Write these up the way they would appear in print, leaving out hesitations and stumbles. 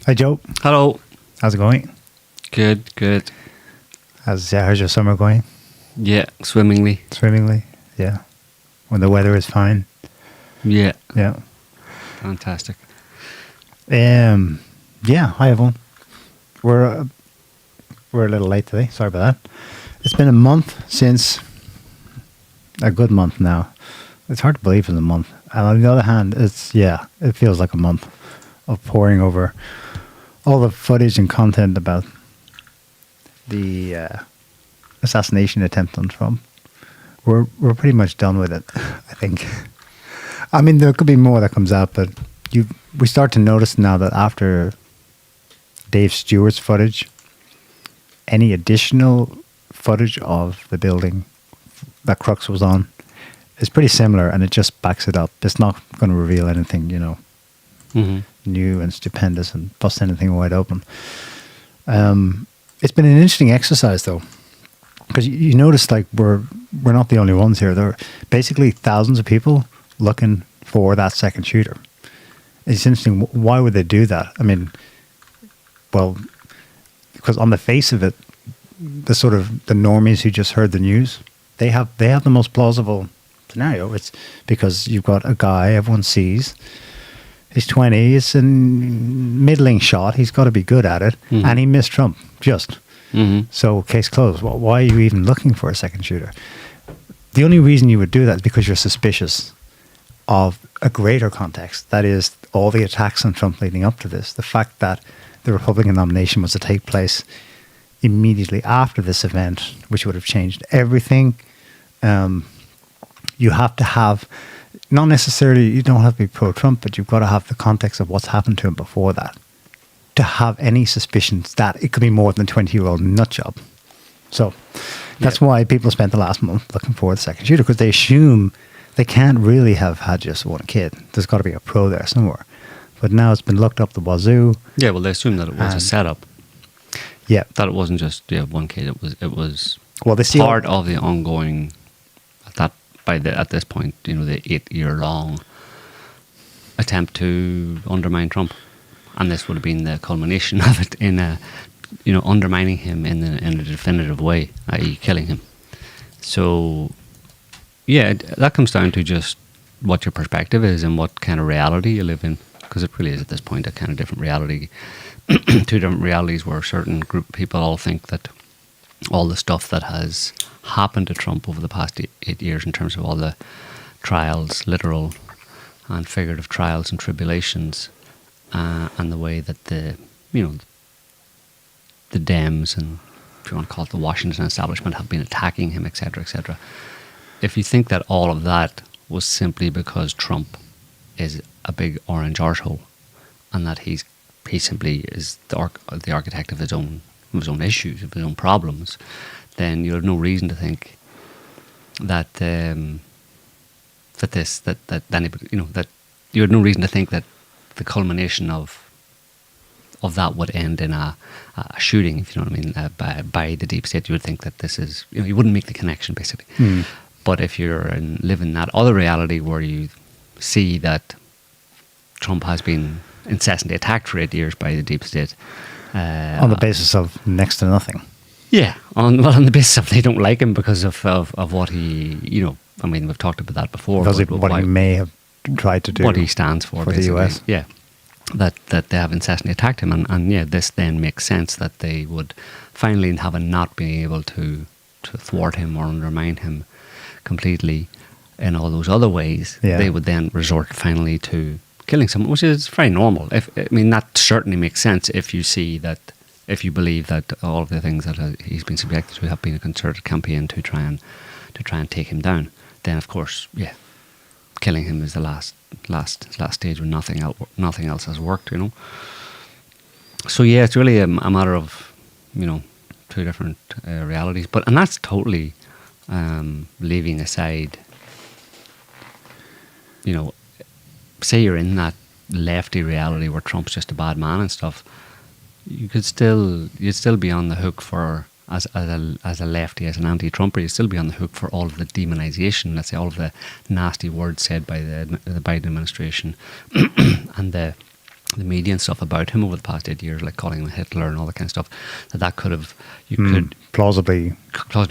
Hi, Joe. Hello. How's it going? Good. How's your summer going? Yeah, swimmingly. Swimmingly? Yeah. When the weather is fine? Yeah. Yeah. Fantastic. Yeah, hi everyone. We're a little late today. Sorry about that. It's been a month since... A good month now. It's hard to believe it's a month. And on the other hand, it feels like a month of poring over all the footage and content about the assassination attempt on Trump. We're pretty much done with it, I think. I mean, there could be more that comes out, but we start to notice now that after Dave Stewart's footage, any additional footage of the building that Kursk was on is pretty similar, and it just backs it up. It's not going to reveal anything, new and stupendous and bust anything wide open. It's been an interesting exercise, though, because you notice, like, we're not the only ones here. There are basically thousands of people looking for that second shooter. It's interesting. Why would they do that? I mean, well, because on the face of it, the normies who just heard the news, they have the most plausible scenario. It's because you've got a guy everyone sees. He's 20. It's a middling shot. He's got to be good at it, and he missed Trump just. So case closed. Well, why are you even looking for a second shooter? The only reason you would do that is because you're suspicious of a greater context. That is, all the attacks on Trump leading up to this. The fact that the Republican nomination was to take place immediately after this event, which would have changed everything. You have to have, not necessarily, you don't have to be pro-Trump, but you've got to have the context of what's happened to him before that, to have any suspicions that it could be more than a 20-year-old nut job. So that's why people spent the last month looking for the second shooter, because they assume they can't really have had just one kid. There's got to be a pro there somewhere. But now it's been looked up the wazoo. Yeah, well, they assume that it was a setup. Yeah. That it wasn't just one kid. It was well, they part of the ongoing, at this point, the 8-year-long attempt to undermine Trump. And this would have been the culmination of it in undermining him in a definitive way, i.e. killing him. So, yeah, that comes down to just what your perspective is and what kind of reality you live in. Because it really is at this point a kind of different reality. Two different realities where a certain group of people all think that all the stuff that has happened to Trump over the past 8 years in terms of all the trials, literal and figurative trials and tribulations, and the way that the Dems and, if you want to call it, the Washington establishment have been attacking him, etc., etc. If you think that all of that was simply because Trump is a big orange arsehole and that he simply is the architect of his own issues, of his own problems, then you have no reason to think that you had no reason to think that the culmination of that would end in a shooting, if you know what I mean, by the deep state. You would think that this is, you wouldn't make the connection, basically. But if you're living that other reality where you see that Trump has been incessantly attacked for 8 years by the deep state, on the basis of next to nothing. Yeah, on the basis of they don't like him because of what he, I mean, we've talked about that before. Because of what he may have tried to do. What he stands for the US. Yeah, that they have incessantly attacked him. And yeah, this then makes sense that they would finally, having not been able to thwart him or undermine him completely in all those other ways, they would then resort finally to killing someone, which is very normal. That certainly makes sense if you believe that all of the things that he's been subjected to have been a concerted campaign to try and take him down. Then, of course, killing him is the last stage when nothing else has worked. So yeah, it's really a matter of two different realities, and that's totally leaving aside. Say you're in that lefty reality where Trump's just a bad man and stuff, you'd still be on the hook for, as a lefty, as an anti-Trumper, you'd still be on the hook for all of the demonization, let's say all of the nasty words said by the Biden administration and the the media and stuff about him over the past 8 years, like calling him Hitler and all that kind of stuff, that could have, could plausibly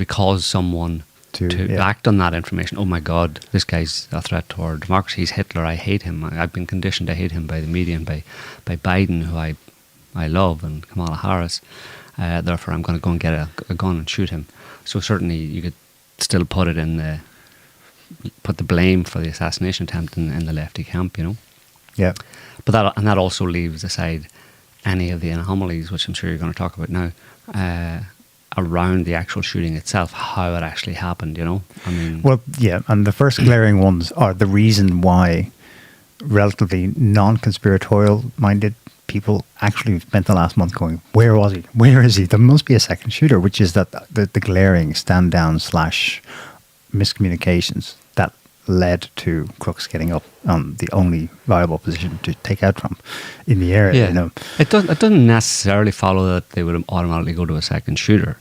cause someone to yeah. act on that information. Oh my God, this guy's a threat to our democracy. He's Hitler. I hate him. I've been conditioned to hate him by the media and by Biden, who I love, and Kamala Harris. Therefore, I'm going to go and get a gun and shoot him. So certainly, you could still put the blame for the assassination attempt in the lefty camp, you know. Yeah. But that also leaves aside any of the anomalies, which I'm sure you're going to talk about now, around the actual shooting itself, how it actually happened, you know? I mean... Well, yeah, and the first glaring ones are the reason why relatively non-conspiratorial-minded people actually spent the last month going, where was he? Where is he? There must be a second shooter, which is that the glaring stand-down / miscommunications that led to Kursk getting up on the only viable position to take out Trump in the area. Yeah. You know? It doesn't necessarily follow that they would automatically go to a second shooter,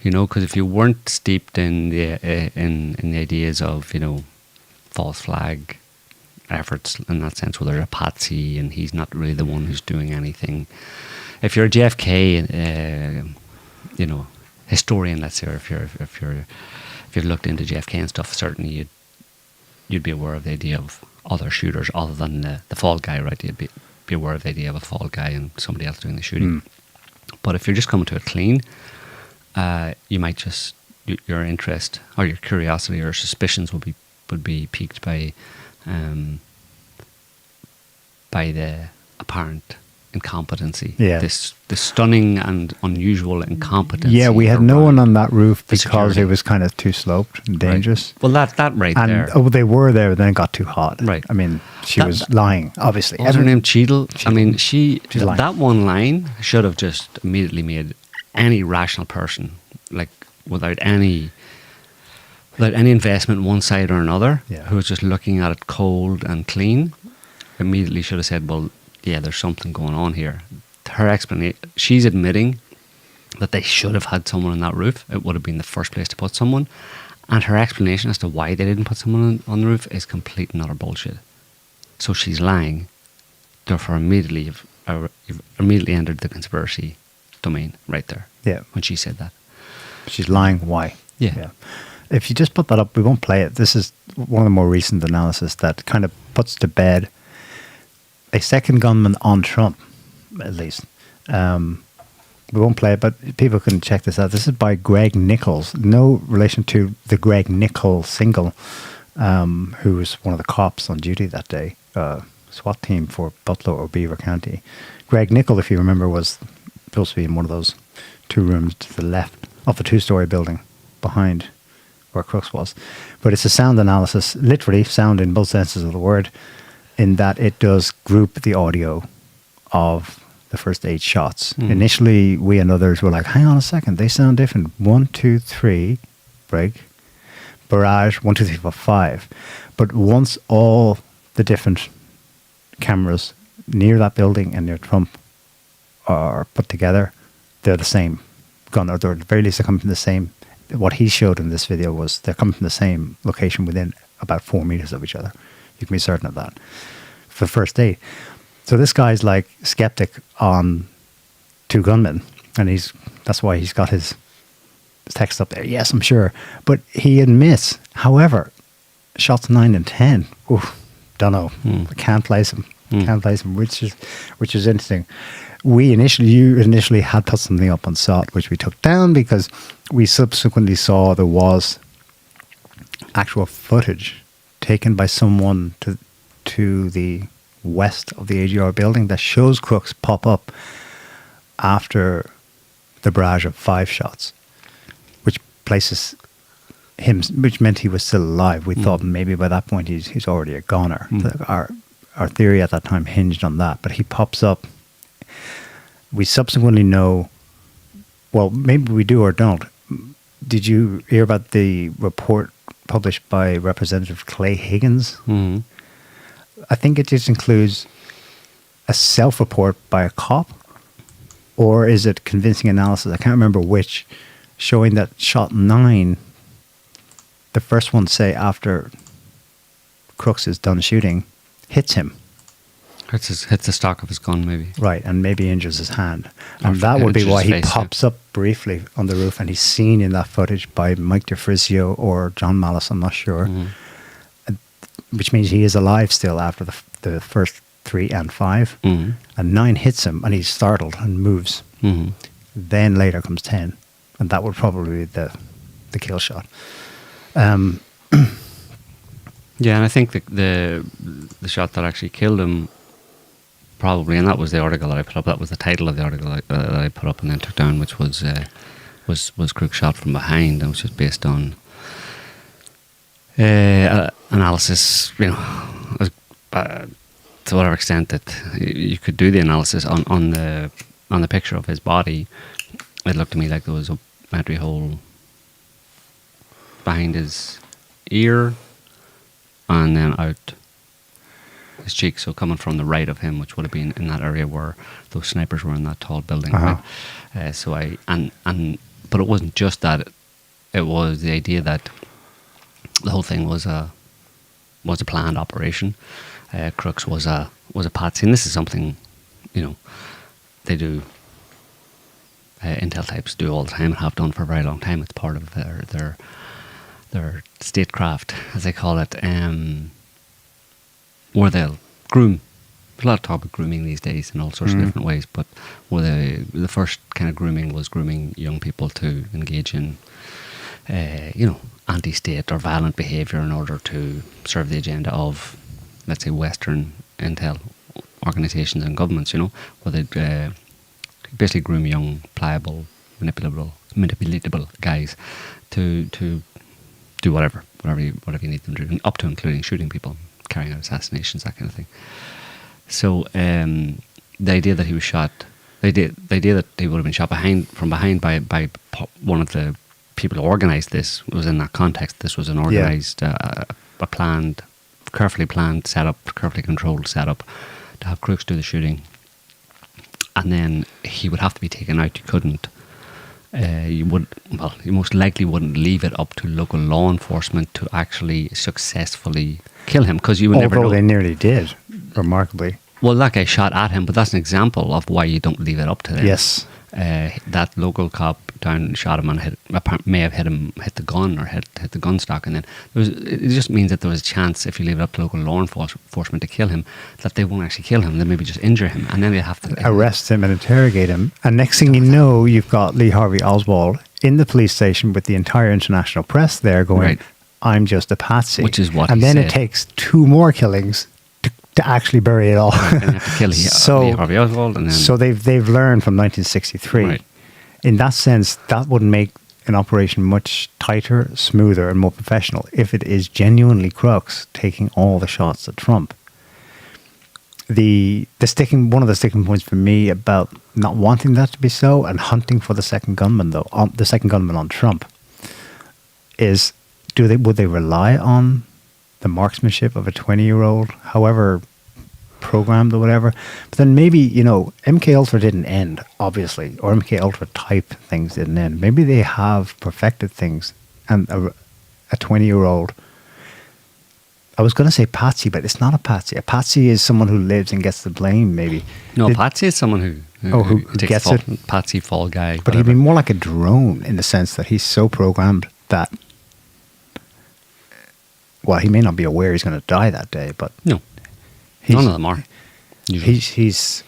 you know, because if you weren't steeped in the ideas of, you know, false flag efforts in that sense, where they're a patsy and he's not really the one who's doing anything. If you're a JFK, you know, historian, let's say, or if you've looked into JFK and stuff, certainly you'd be aware of the idea of other shooters other than the fall guy, right? You'd be aware of the idea of a fall guy and somebody else doing the shooting. But if you're just coming to it clean, you might just, your interest or your curiosity or suspicions would be piqued by the apparent incompetency. Yeah. This stunning and unusual incompetency. Yeah, we had no one on that roof because security. it was kind of too sloped and dangerous. Right. Well, that right And there. they were there, but then it got too hot. Right. I mean, she was lying, obviously. What was her name? Cheadle? I mean, She's lying. that one line should have just immediately made any rational person, like without any investment one side or another, who was just looking at it cold and clean, immediately should have said, well, yeah, there's something going on here. Her explanation, she's admitting that they should have had someone on that roof. It would have been the first place to put someone. And her explanation as to why they didn't put someone on the roof is complete and utter bullshit. So she's lying. Therefore, you've immediately entered the conspiracy domain right there. Yeah. When she said that. She's lying. Why? Yeah. If you just put that up, we won't play it. This is one of the more recent analysis that kind of puts to bed a second gunman on Trump, at least. We won't play it, but people can check this out. This is by Greg Nichols. No relation to the Greg Nichols single, who was one of the cops on duty that day, SWAT team for Butler or Beaver County. Greg Nichols, if you remember, was supposed to be in one of those 2 rooms to the left of the 2-story building behind where Kursk was. But it's a sound analysis, literally sound in both senses of the word, in that it does group the audio of the first 8 shots. Initially, we and others were like, hang on a second, they sound different. 1, 2, 3, break, barrage, 1, 2, 3, 4, 5. But once all the different cameras near that building and near Trump are put together, they're the same gun, or at the very least they're coming from the same. What he showed in this video was they're coming from the same location within about 4 meters of each other. You can be certain of that for the first 8. So this guy's like skeptic on 2 gunmen, and that's why he's got his text up there. Yes, I'm sure, but he admits, however, shots 9 and 10. Don't know. I can't place him. Can't place him, which is interesting. You initially had put something up on SOT, which we took down because we subsequently saw there was actual footage taken by someone to the west of the AGR building that shows Kursk pop up after the barrage of 5 shots, which places him, which meant he was still alive. We thought maybe by that point he's already a goner. Our theory at that time hinged on that, but he pops up. We subsequently know, well, maybe we do or don't. Did you hear about the report published by Representative Clay Higgins? I think it just includes a self-report by a cop, or is it convincing analysis? I can't remember which, showing that shot 9, the first one, say, after Kursk is done shooting, hits him. Hits the stock of his gun, maybe. Right, and maybe injures his hand. Or And that would be injures why his he face, pops up briefly on the roof, and he's seen in that footage by Mike DeFrizio or John Mallis, I'm not sure, which means he is alive still after the first 3 and 5. And 9 hits him, and he's startled and moves. Then later comes 10, and that would probably be the kill shot. Yeah, and I think the shot that actually killed him, probably, and that was the article that I put up. That was the title of the article that I put up and then took down, which was Kursk shot from behind, and was just based on analysis. You know, to whatever extent that you could do the analysis on the picture of his body, it looked to me like there was a entry hole behind his ear, and then out his cheek, so coming from the right of him, which would have been in that area where those snipers were in that tall building. Right? But it wasn't just that; it was the idea that the whole thing was a planned operation. Kursk was a patsy, and this is something, you know, they do. Intel types do all the time and have done for a very long time. It's part of their statecraft, as they call it, where they'll groom. There's a lot of talk about grooming these days in all sorts of different ways, but where the first kind of grooming was grooming young people to engage in, anti-state or violent behaviour in order to serve the agenda of, let's say, Western intel organisations and governments, you know, where they'd basically groom young, pliable, manipulatable guys to do whatever you need them to do, up to including shooting people, carrying out assassinations, that kind of thing. So the idea that he was shot, the idea that he would have been shot from behind by one of the people who organised this was in that context. This was an organised, a planned, carefully planned setup, carefully controlled setup to have Kursk do the shooting, and then he would have to be taken out. You couldn't. You most likely wouldn't leave it up to local law enforcement to actually successfully kill him, because you would never know. Although they nearly did, remarkably. Well, that guy shot at him, but that's an example of why you don't leave it up to them. Yes. That local cop down shot him and may have hit the gun or hit the gun stock, and then it just means that there was a chance, if you leave it up to local law enforcement to kill him, that they won't actually kill him. They maybe just injure him, and then they have to arrest him and interrogate him. And next thing you know, you've got Lee Harvey Oswald in the police station with the entire international press there going, right, "I'm just a patsy," which is what. And he then said. It takes 2 more killings to actually bury it all. Right, and you have to kill Lee Harvey Oswald, and then so they've learned from 1963. Right. In that sense, that would make an operation much tighter, smoother, and more professional if it is genuinely Kursk taking all the shots at Trump. One of the sticking points for me about not wanting that to be so and hunting for the second gunman, though, the second gunman on Trump, is would they rely on the marksmanship of a 20-year-old, however programmed or whatever? But then maybe, MK Ultra didn't end, obviously, or MK Ultra type things didn't end. Maybe they have perfected things, and a 20-year-old, I was going to say patsy, but it's not a patsy. A patsy is someone who lives and gets the blame, maybe. No, patsy is someone who takes gets it. Patsy, fall guy. But he'd be more like a drone in the sense that he's so programmed that, well, he may not be aware he's going to die that day, but no, none of them are. He's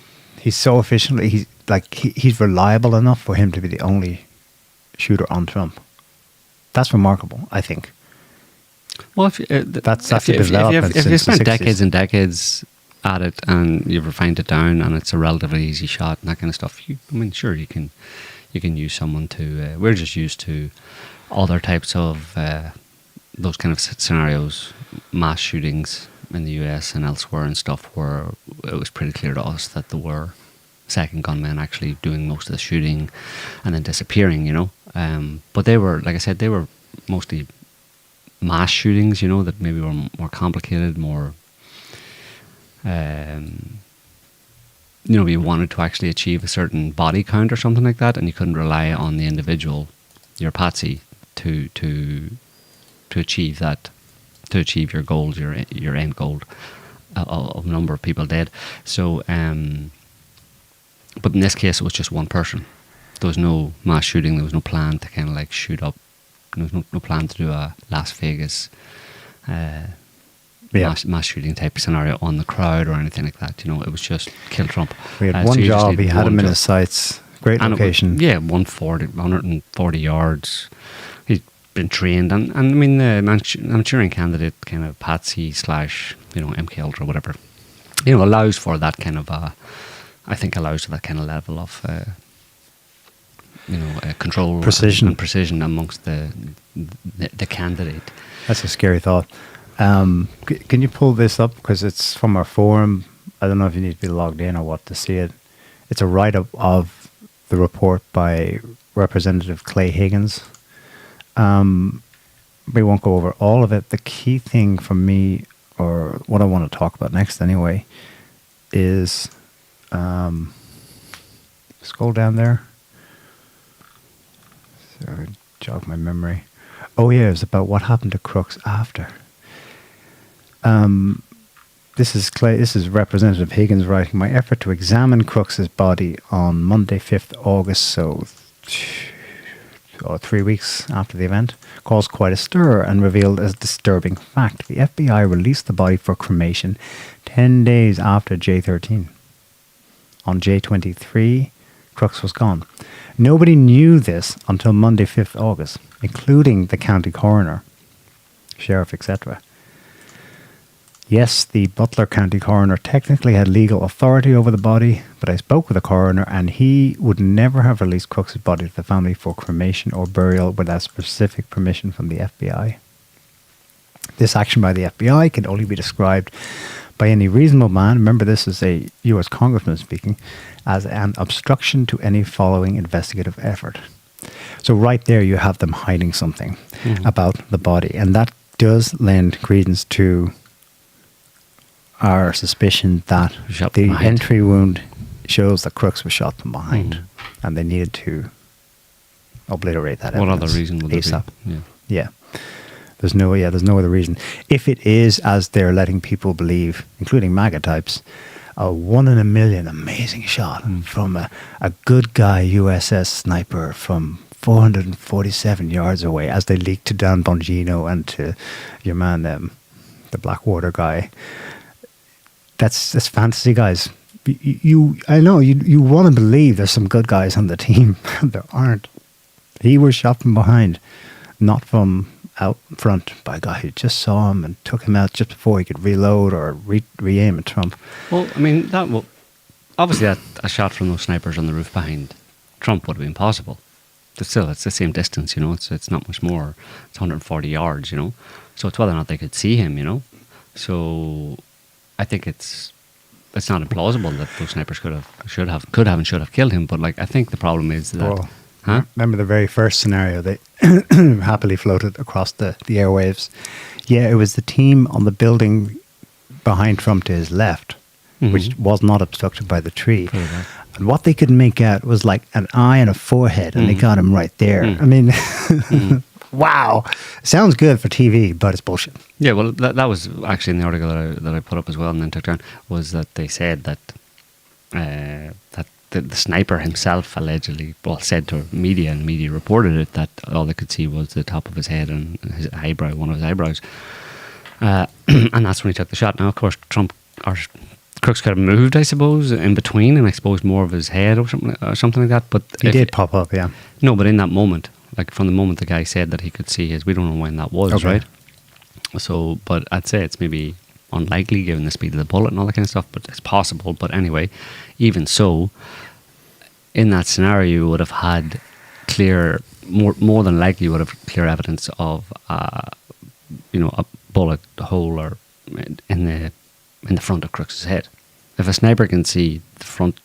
so efficiently, he's reliable enough for him to be the only shooter on Trump. That's remarkable, I think. Well, if you spent decades and decades at it and you've refined it down and it's a relatively easy shot and that kind of stuff, sure, you can use someone to. We're just used to other types of those kind of scenarios, mass shootings in the US and elsewhere and stuff, where it was pretty clear to us that there were second gunmen actually doing most of the shooting and then disappearing, But they were, like I said, they were mostly mass shootings, that maybe were more complicated, more, you wanted to actually achieve a certain body count or something like that, and you couldn't rely on the individual, your patsy, to achieve that, to achieve your goals, your end goal. of a number of people dead. So, but in this case, it was just one person. There was no mass shooting. There was no plan to kind of like shoot up. There was no plan to do a Las Vegas mass shooting type of scenario on the crowd or anything like that. You know, it was just kill Trump. We had one job. He had him in his sights. Great location. 140 yards. He's been trained, and I mean the Manchurian Candidate kind of patsy / MK Ultra, whatever. You know, allows for that kind of allows for that kind of level of control, precision amongst the candidate. That's a scary thought. Can you pull this up, because it's from our forum? I don't know if you need to be logged in or what to see it. It's a write-up of the report by Representative Clay Higgins. We won't go over all of it. The key thing for me, or what I want to talk about next anyway, is scroll down there. Sorry, jog my memory. Oh yeah, it was about what happened to Crooks after. This is Representative Higgins writing. My effort to examine Crooks's body on Monday, 5th August, so 3 weeks after the event, caused quite a stir and revealed a disturbing fact. The FBI released the body for cremation 10 days after J13. On J23, Crooks was gone. Nobody knew this until Monday, 5th August, including the county coroner, sheriff, etc. Yes, the Butler County coroner technically had legal authority over the body, but I spoke with the coroner and he would never have released Crooks' body to the family for cremation or burial without specific permission from the FBI. This action by the FBI can only be described by any reasonable man, remember this is a US congressman speaking, as an obstruction to any following investigative effort. So right there you have them hiding something about the body, and that does lend credence to our suspicion that the entry wound shows that Crooks was shot from behind, and they needed to obliterate that evidence. What other reason would there be? Yeah. There's no other reason. If it is, as they're letting people believe, including MAGA types, a 1 in a million amazing shot from a good guy USS sniper from 447 yards away, as they leaked to Dan Bongino and to your man, the Blackwater guy. That's fantasy, guys. I know you want to believe there's some good guys on the team. There aren't. He was shot from behind, not from out front by a guy who just saw him and took him out just before he could reload or re-aim at Trump. Well, I mean, obviously a shot from those snipers on the roof behind Trump would have been possible. But still, it's the same distance, you know. It's not much more. It's 140 yards, you know. So it's whether or not they could see him, you know. So I think it's not implausible that those snipers could have killed him. But like, I think the problem is that. Remember the very first scenario? They happily floated across the airwaves. Yeah, it was the team on the building behind Trump to his left, which was not obstructed by the tree. And what they could make out was like an eye and a forehead, and they got him right there. I mean, wow. Sounds good for TV, but it's bullshit. Yeah, well, that was actually in the article that I put up as well and then took down, was that they said that the sniper himself allegedly, said to media, and media reported it, that all they could see was the top of his head and his eyebrow, one of his eyebrows. And that's when he took the shot. Now, of course, Crooks could have moved, I suppose, in between and exposed more of his head or something like that. But he did pop up, yeah. No, but in that moment, like from the moment the guy said that he could see we don't know when that was, right? So, but I'd say it's maybe unlikely given the speed of the bullet and all that kind of stuff, but it's possible. But anyway, even so, in that scenario, you would have had more than likely you would have clear evidence of a bullet hole or in the front of Crooks's head. If a sniper can see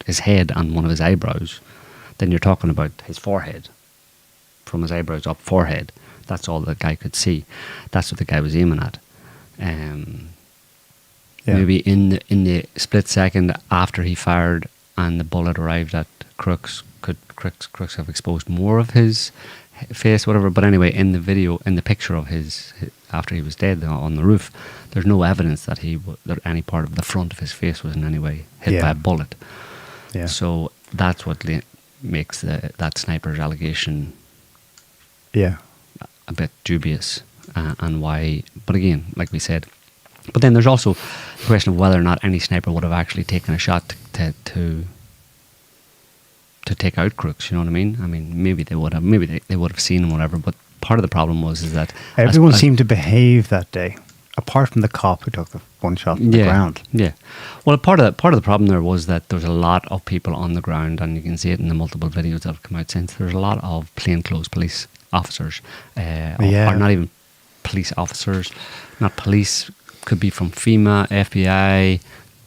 his head and one of his eyebrows, then you're talking about his forehead, from his eyebrows up forehead. That's all the guy could see. That's what the guy was aiming at. Maybe in the split second after he fired and the bullet arrived at Crooks, could Crooks have exposed more of his face, whatever? But anyway, in the video, in the picture of his after he was dead on the roof, there's no evidence that that any part of the front of his face was in any way hit by a bullet. Yeah. So that's what makes that sniper's allegation a bit dubious, and why. But again, like we said, but then there's also the question of whether or not any sniper would have actually taken a shot to take out Crooks. You know what I mean? I mean, maybe they would have. Maybe they would have seen him, whatever. But part of the problem is that everyone seemed to behave that day, apart from the cop who took the one shot on the ground. Yeah. Well, part of the problem there was that there was a lot of people on the ground, and you can see it in the multiple videos that have come out since. There's a lot of plainclothes police officers, or not even police officers, not police. Could be from FEMA, FBI,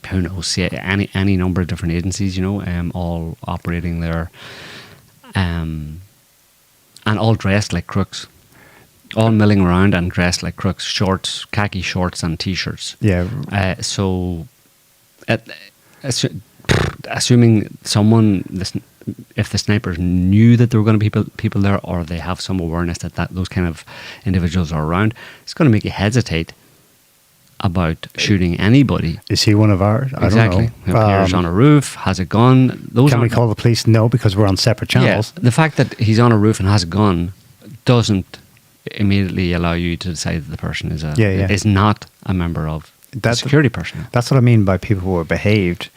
who knows? Yeah, any number of different agencies, all operating there, and all dressed like crooks, all milling around and dressed like crooks. Shorts, khaki shorts, and t-shirts. Yeah. Assuming if the snipers knew that there were going to be people there, or they have some awareness that those kind of individuals are around, it's going to make you hesitate about shooting anybody. Is he one of ours? I don't know. He appears on a roof, has a gun. Can we call the police? No, because we're on separate channels. Yeah, the fact that he's on a roof and has a gun doesn't immediately allow you to decide that the person is not a member of the security personnel. That's what I mean by people who are behaved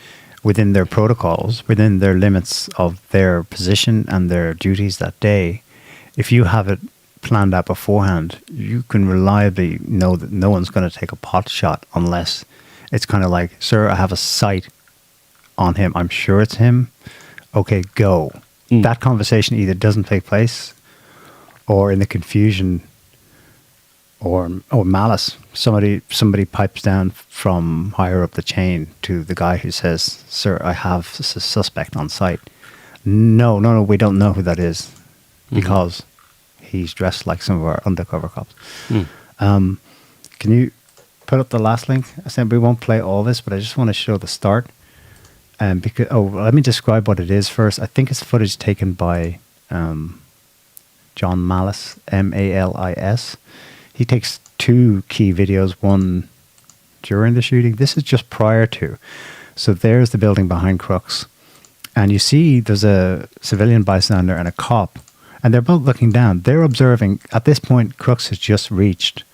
within their protocols, within their limits of their position and their duties that day. If you have it planned out beforehand, you can reliably know that no one's going to take a pot shot unless it's kind of like, sir, I have a sight on him. I'm sure it's him. Okay, go. That conversation either doesn't take place, or in the confusion or malice, somebody pipes down from higher up the chain to the guy who says, sir, I have a suspect on site. No, we don't know who that is, because he's dressed like some of our undercover cops. Can you put up the last link? I said we won't play all this, but I just want to show the start. Let me describe what it is first. I think it's footage taken by John Malis, Malis. He takes two key videos, one during the shooting. This is just prior to. So there's the building behind Crooks. And you see there's a civilian bystander and a cop. And they're both looking down. They're observing. At this point, Crooks has just reached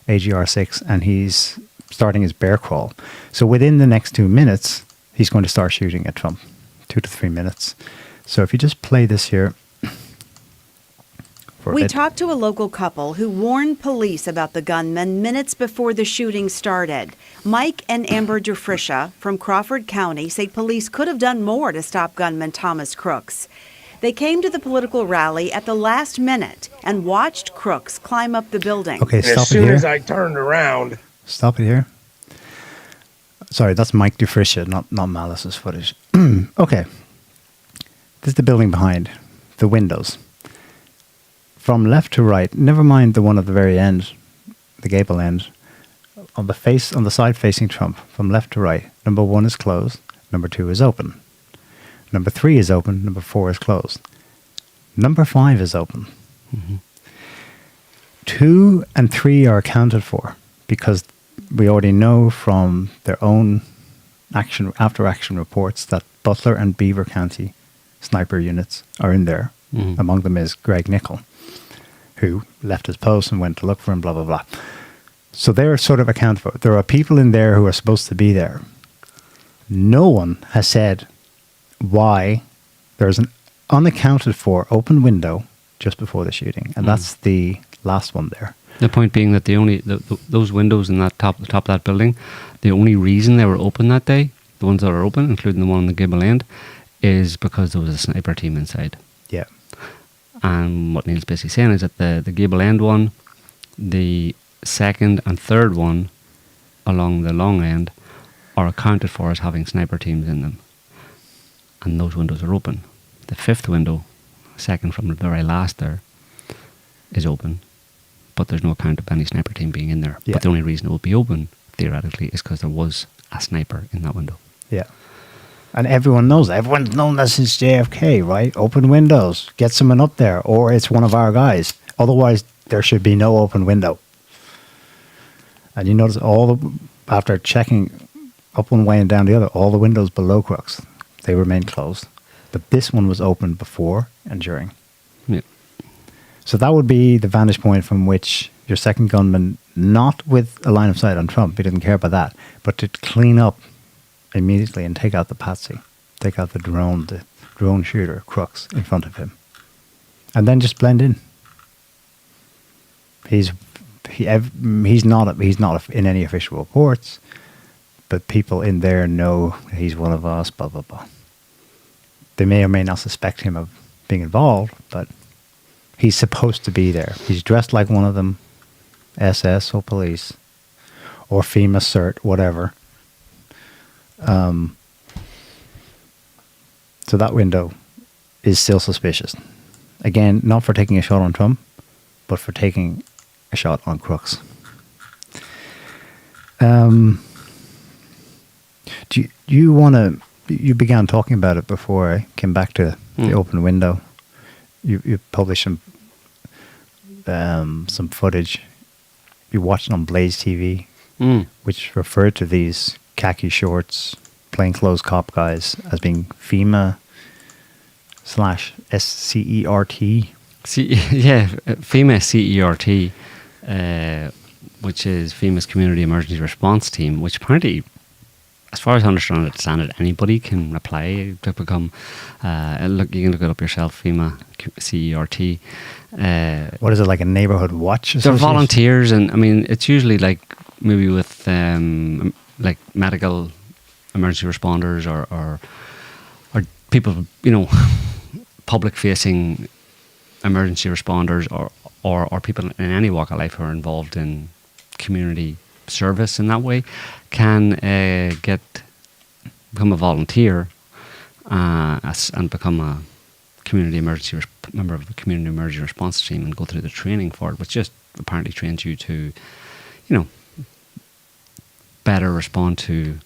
AGR 6 and he's starting his bear crawl. So within the next 2 minutes, he's going to start shooting at Trump. 2 to 3 minutes. So if you just play this here. We talked to a local couple who warned police about the gunman minutes before the shooting started. Mike and Amber Dufrisha from Crawford County say police could have done more to stop gunman Thomas Crooks. They came to the political rally at the last minute and watched Crooks climb up the building. Okay, stop as soon as I turned around. Stop it here. Sorry, that's Mike Dufrisha, not Malice's footage. Okay. This is the building behind, the windows. From left to right, never mind the one at the very end, the gable end, on the side facing Trump, from left to right, number 1 is closed, number 2 is open. Number 3 is open, number 4 is closed. Number 5 is open. 2 and 3 are accounted for because we already know from their own after action reports that Butler and Beaver County sniper units are in there. Among them is Greg Nickel, who left his post and went to look for him, blah, blah, blah. So they're sort of accounted for. There are people in there who are supposed to be there. No one has said why there's an unaccounted for open window just before the shooting. And that's the last one there. The point being that those windows in the top of that building, the only reason they were open that day, the ones that are open, including the one on the gable end, is because there was a sniper team inside. Yeah. And what Neil's basically saying is that the gable end one, the second and third one along the long end are accounted for as having sniper teams in them. And those windows are open. The fifth window, second from the very last there, is open. But there's no account of any sniper team being in there. Yeah. But the only reason it would be open, theoretically, is because there was a sniper in that window. Yeah. And everyone knows that. Everyone's known that since JFK, right? Open windows. Get someone up there. Or it's one of our guys. Otherwise, there should be no open window. And you notice after checking up one way and down the other, all the windows below Kursk, they remain closed. But this one was open before and during. Yeah. So that would be the vantage point from which your second gunman, not with a line of sight on Trump, he didn't care about that, but to clean up immediately and take out the patsy, take out the drone shooter, Crooks, in front of him. And then just blend in. He's not in any official reports, but people in there know he's one of us, blah, blah, blah. They may or may not suspect him of being involved, but he's supposed to be there. He's dressed like one of them, SS or police, or FEMA cert, whatever. So that window is still suspicious. Again, not for taking a shot on Trump, but for taking a shot on Crooks. Do you want to... You began talking about it before I came back to the open window. You published some footage. You watched it on Blaze TV, which referred to these khaki shorts, plainclothes cop guys as being FEMA /SCERT. FEMA CERT, which is FEMA's Community Emergency Response Team, which apparently, as far as I understand it, anybody can apply to become. You can look it up yourself, FEMA CERT. What is it, like a neighborhood watch? They're volunteers, and I mean, it's usually like maybe with like medical emergency responders or people, public-facing emergency responders or people in any walk of life who are involved in community service in that way can become a volunteer and become a member of the community emergency response team and go through the training for it, which just apparently trains you to, better respond to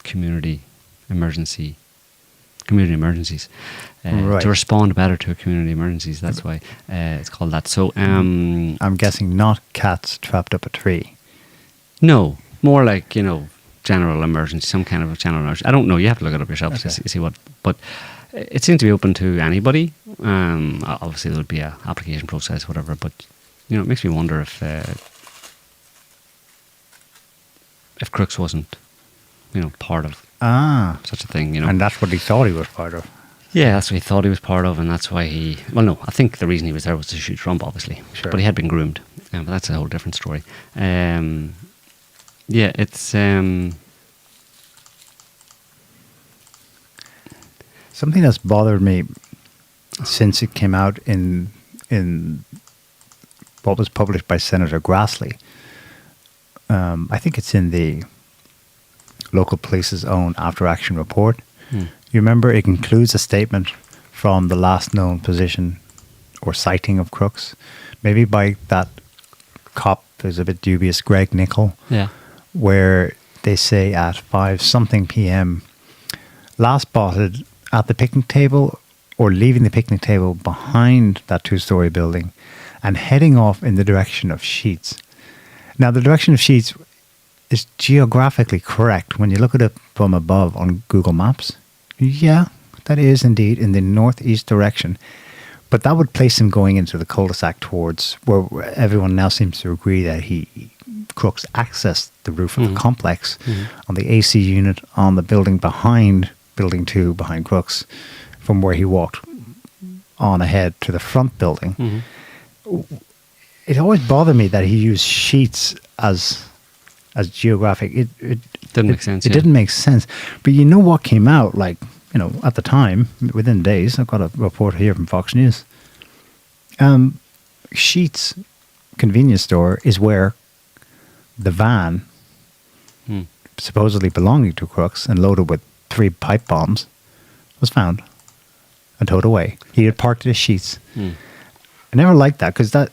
community emergencies, right. to respond better to community emergencies. That's why it's called that. So I'm guessing not cats trapped up a tree. No, more like, general emergency, some kind of a general emergency. I don't know. You have to look it up yourself to see what. But it seems to be open to anybody. Obviously, there would be an application process, whatever. But it makes me wonder if Crooks wasn't, part of such a thing. And that's what he thought he was part of. Yeah, that's what he thought he was part of, and that's why he... Well, no, I think the reason he was there was to shoot Trump, obviously. Sure. But he had been groomed. But that's a whole different story. It's... Something that's bothered me since it came out in what was published by Senator Grassley. I think it's in the local police's own after-action report. You remember it includes a statement from the last known position or sighting of Crooks, maybe by that cop who's a bit dubious, Greg Nickel, where they say at 5-something p.m. last spotted at the picnic table or leaving the picnic table behind that two-story building and heading off in the direction of Sheets. Now, the direction of Sheets is geographically correct when you look at it from above on Google Maps. Yeah, that is indeed in the northeast direction. But that would place him going into the cul-de-sac towards where everyone now seems to agree that Crooks accessed the roof of the complex on the AC unit on the building behind Building 2, behind Crooks, from where he walked on ahead to the front building. It always bothered me that he used Sheets as geographic. It didn't make sense. It didn't make sense. But you know what came out, at the time, within days? I've got a report here from Fox News. Sheets convenience store is where the van, supposedly belonging to Crooks and loaded with 3 pipe bombs, was found and towed away. He had parked it at Sheets. I never liked that because it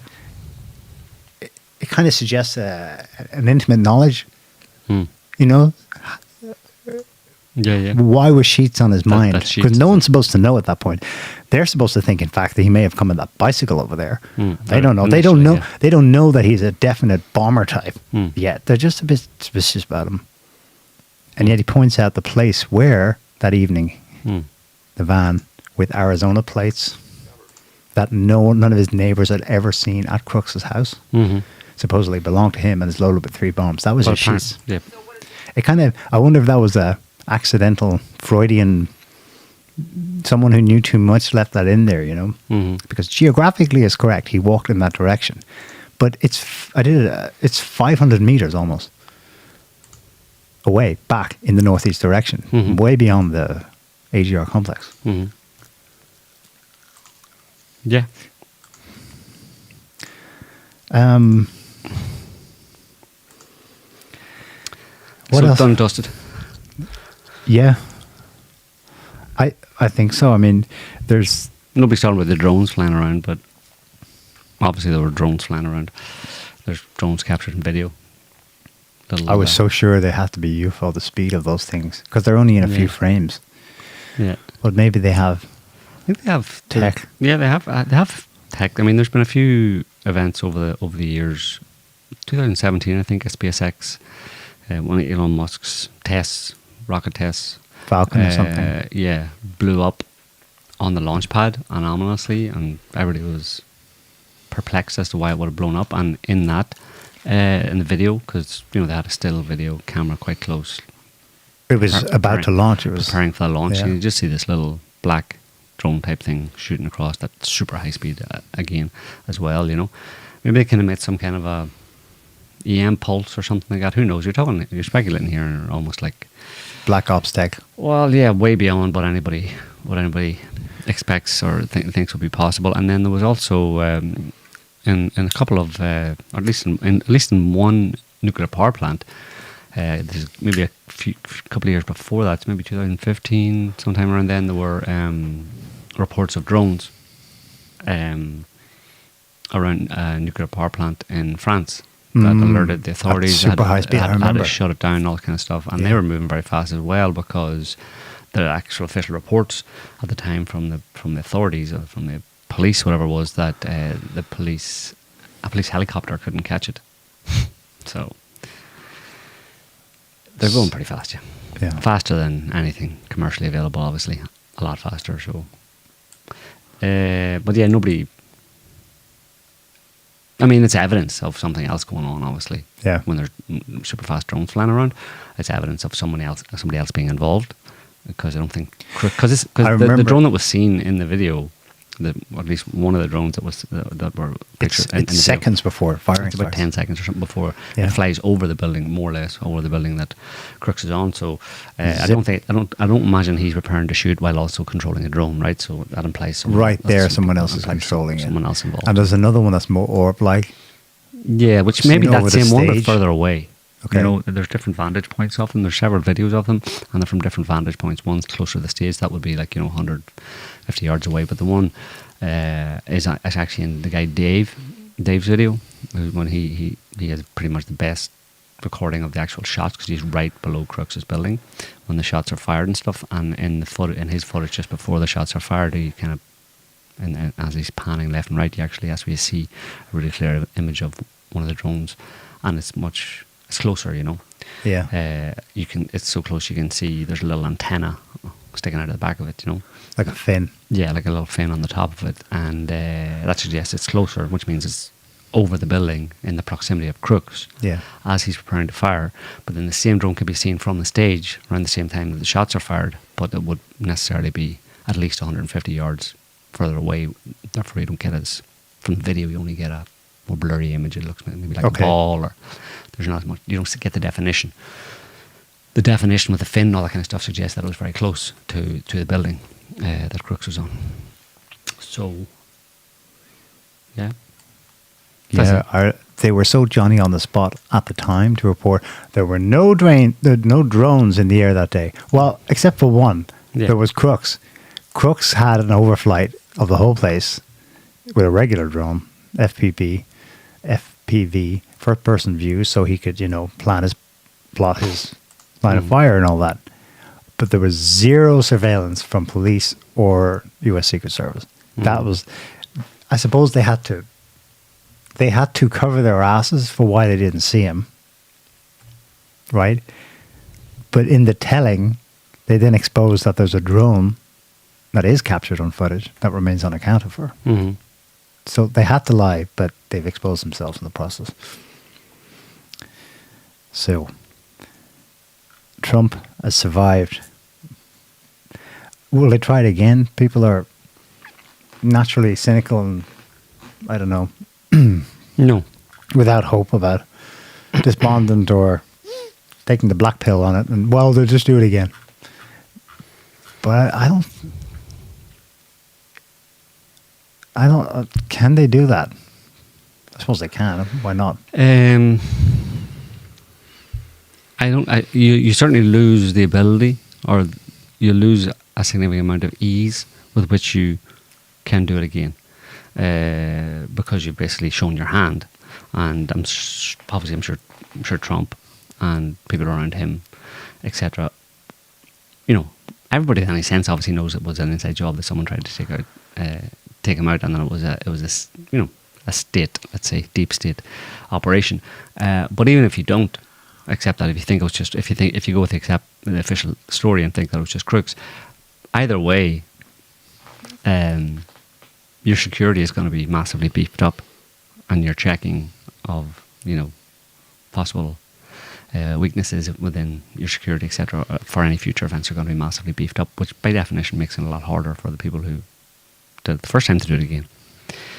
kind of suggests an intimate knowledge. Yeah. Why were sheets on his mind? that sheets, Because no one's supposed to know at that point. They're supposed to think, in fact, that he may have come on that bicycle over there. They don't know. They don't know. Yeah. They don't know that he's a definite bomber type Mm. yet. They're just a bit suspicious about him. And yet he points out the place where that evening, the van with Arizona plates that none of his neighbors had ever seen at Crooks's house, supposedly belonged to him and is loaded with 3 bombs. That was his sheets. Yeah. It kind of, I wonder if that was a accidental Freudian, someone who knew too much left that in there, you know, because geographically it's correct. He walked in that direction, but it's 500 meters almost away back in the northeast direction, way beyond the AGR complex. Yeah. What so else? done and dusted. Yeah, I think so. I mean, there's Nobody's talking about the drones flying around, but obviously there were drones flying around. There's drones captured in video. I was so sure they had to be UFO, the speed of those things, because they're only in a few frames. Yeah. But maybe they have I think they have tech. Yeah, they have tech. I mean, there's been a few events over the years. 2017, I think, SpaceX, one of Elon Musk's rocket tests, Falcon or something. Yeah, blew up on the launch pad anomalously, and everybody was perplexed as to why it would have blown up. And in that, in the video, because they had a still video camera quite close. It was about to launch. It was preparing for the launch. yeah. And you just see this little black drone type thing shooting across that super high speed again as well. Maybe they can emit some kind of a EM pulse or something like that. Who knows? You're speculating here, almost like Black Ops tech. Well, yeah, way beyond what anybody expects or thinks would be possible. And then there was also in a couple of, or at least in one nuclear power plant. This is maybe a couple of years before that, maybe 2015, sometime around then. There were reports of drones around a nuclear power plant in France that alerted the authorities. Super high speed, I had remember. to shut it down, all that kind of stuff, and they were moving very fast as well, because the actual official reports at the time from the authorities or from the police, whatever it was, that a police helicopter couldn't catch it. So they're going pretty fast, Yeah. faster than anything commercially available, obviously, a lot faster. So, but yeah, nobody. I mean, it's evidence of something else going on, obviously. Yeah. When there's super fast drones flying around, it's evidence of somebody else being involved. Because I don't think the drone that was seen in the video, or at least one of the drones that were pictured in the video, seconds before firing. it's about 10 seconds or something before Yeah. it flies over the building, more or less over the building that Crooks is on. So I don't imagine he's preparing to shoot while also controlling a drone, right? So that implies someone else is controlling it. Someone else involved. And there's another one that's more orb-like. Yeah, which Seen maybe that over the same one, but stage. further away. Okay. There's different vantage points of them. There's several videos of them, and they're from different vantage points. One's closer to the stage, that would be 150 yards away. But the one is actually in the guy Dave's video, when he has pretty much the best recording of the actual shots, because he's right below Crooks's building when the shots are fired and stuff. And in his footage just before the shots are fired, he kind of, and as he's panning left and right, you actually see a really clear image of one of the drones, and it's closer, Yeah. It's so close you can see there's a little antenna sticking out of the back of it, Like a fin. Yeah, like a little fin on the top of it, and that suggests it's closer, which means it's over the building in the proximity of Crooks. Yeah. As he's preparing to fire. But then the same drone can be seen from the stage around the same time that the shots are fired, but it would necessarily be at least 150 yards further away. Therefore, you don't get from the video, you only get a more blurry image. It looks maybe like a ball, or there's not as much. You don't get the definition. The definition with the fin and all that kind of stuff suggests that it was very close to the building that Crooks was on. So, yeah. Yeah, they were so Johnny on the spot at the time to report there were no drones in the air that day. Well, except for one. Yeah. There was Crooks. Crooks had an overflight of the whole place with a regular drone, FPV, first person view, so he could, plot his line of fire and all that. but there was zero surveillance from police or U.S. Secret Service. That was, I suppose they had to cover their asses for why they didn't see him, right? But in the telling, they then exposed that there's a drone that is captured on footage that remains unaccounted for. Mm-hmm. So they had to lie, but they've exposed themselves in the process. So Trump has survived. Will they try it again? People are naturally cynical and, I don't know, No. without hope about despondent or taking the black pill on it. And, well, they'll just do it again. But I don't, can they do that? I suppose they can. Why not? You certainly lose the ability, or you lose a significant amount of ease with which you can do it again, because you've basically shown your hand. And I'm sure Trump and people around him, etc. Everybody with any sense obviously knows it was an inside job that someone tried to take him out, and then it was a state, let's say, deep state operation. But even if you don't accept that, if you go with the official story and think that it was just crooks, either way, your security is going to be massively beefed up, and your checking of possible weaknesses within your security, etc., for any future events are going to be massively beefed up, which by definition makes it a lot harder for the people who did it the first time to do it again.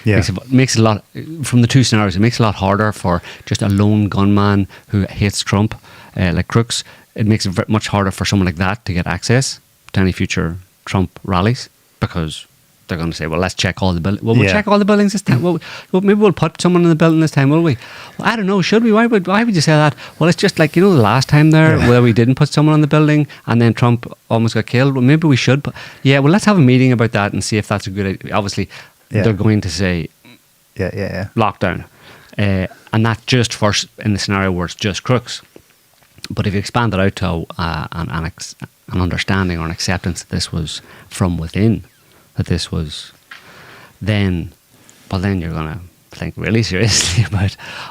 Yeah. Makes it a lot, from the two scenarios, it makes it a lot harder for just a lone gunman who hates Trump, like crooks. It makes it much harder for someone like that to get access to any future Trump rallies, because they're going to say, well, let's check all the buildings. Well, we'll check all the buildings this time. Well, maybe we'll put someone in the building this time, will we? Well, I don't know, should we? Why would you say that? Well, it's just like, the last time there where we didn't put someone in the building and then Trump almost got killed. Well, maybe we should. But let's have a meeting about that and see if that's a good idea. Obviously, they're going to say lockdown. And not just in the scenario where it's just crooks. But if you expand it out to an understanding or an acceptance that this was from within, that this was then you're going to think really seriously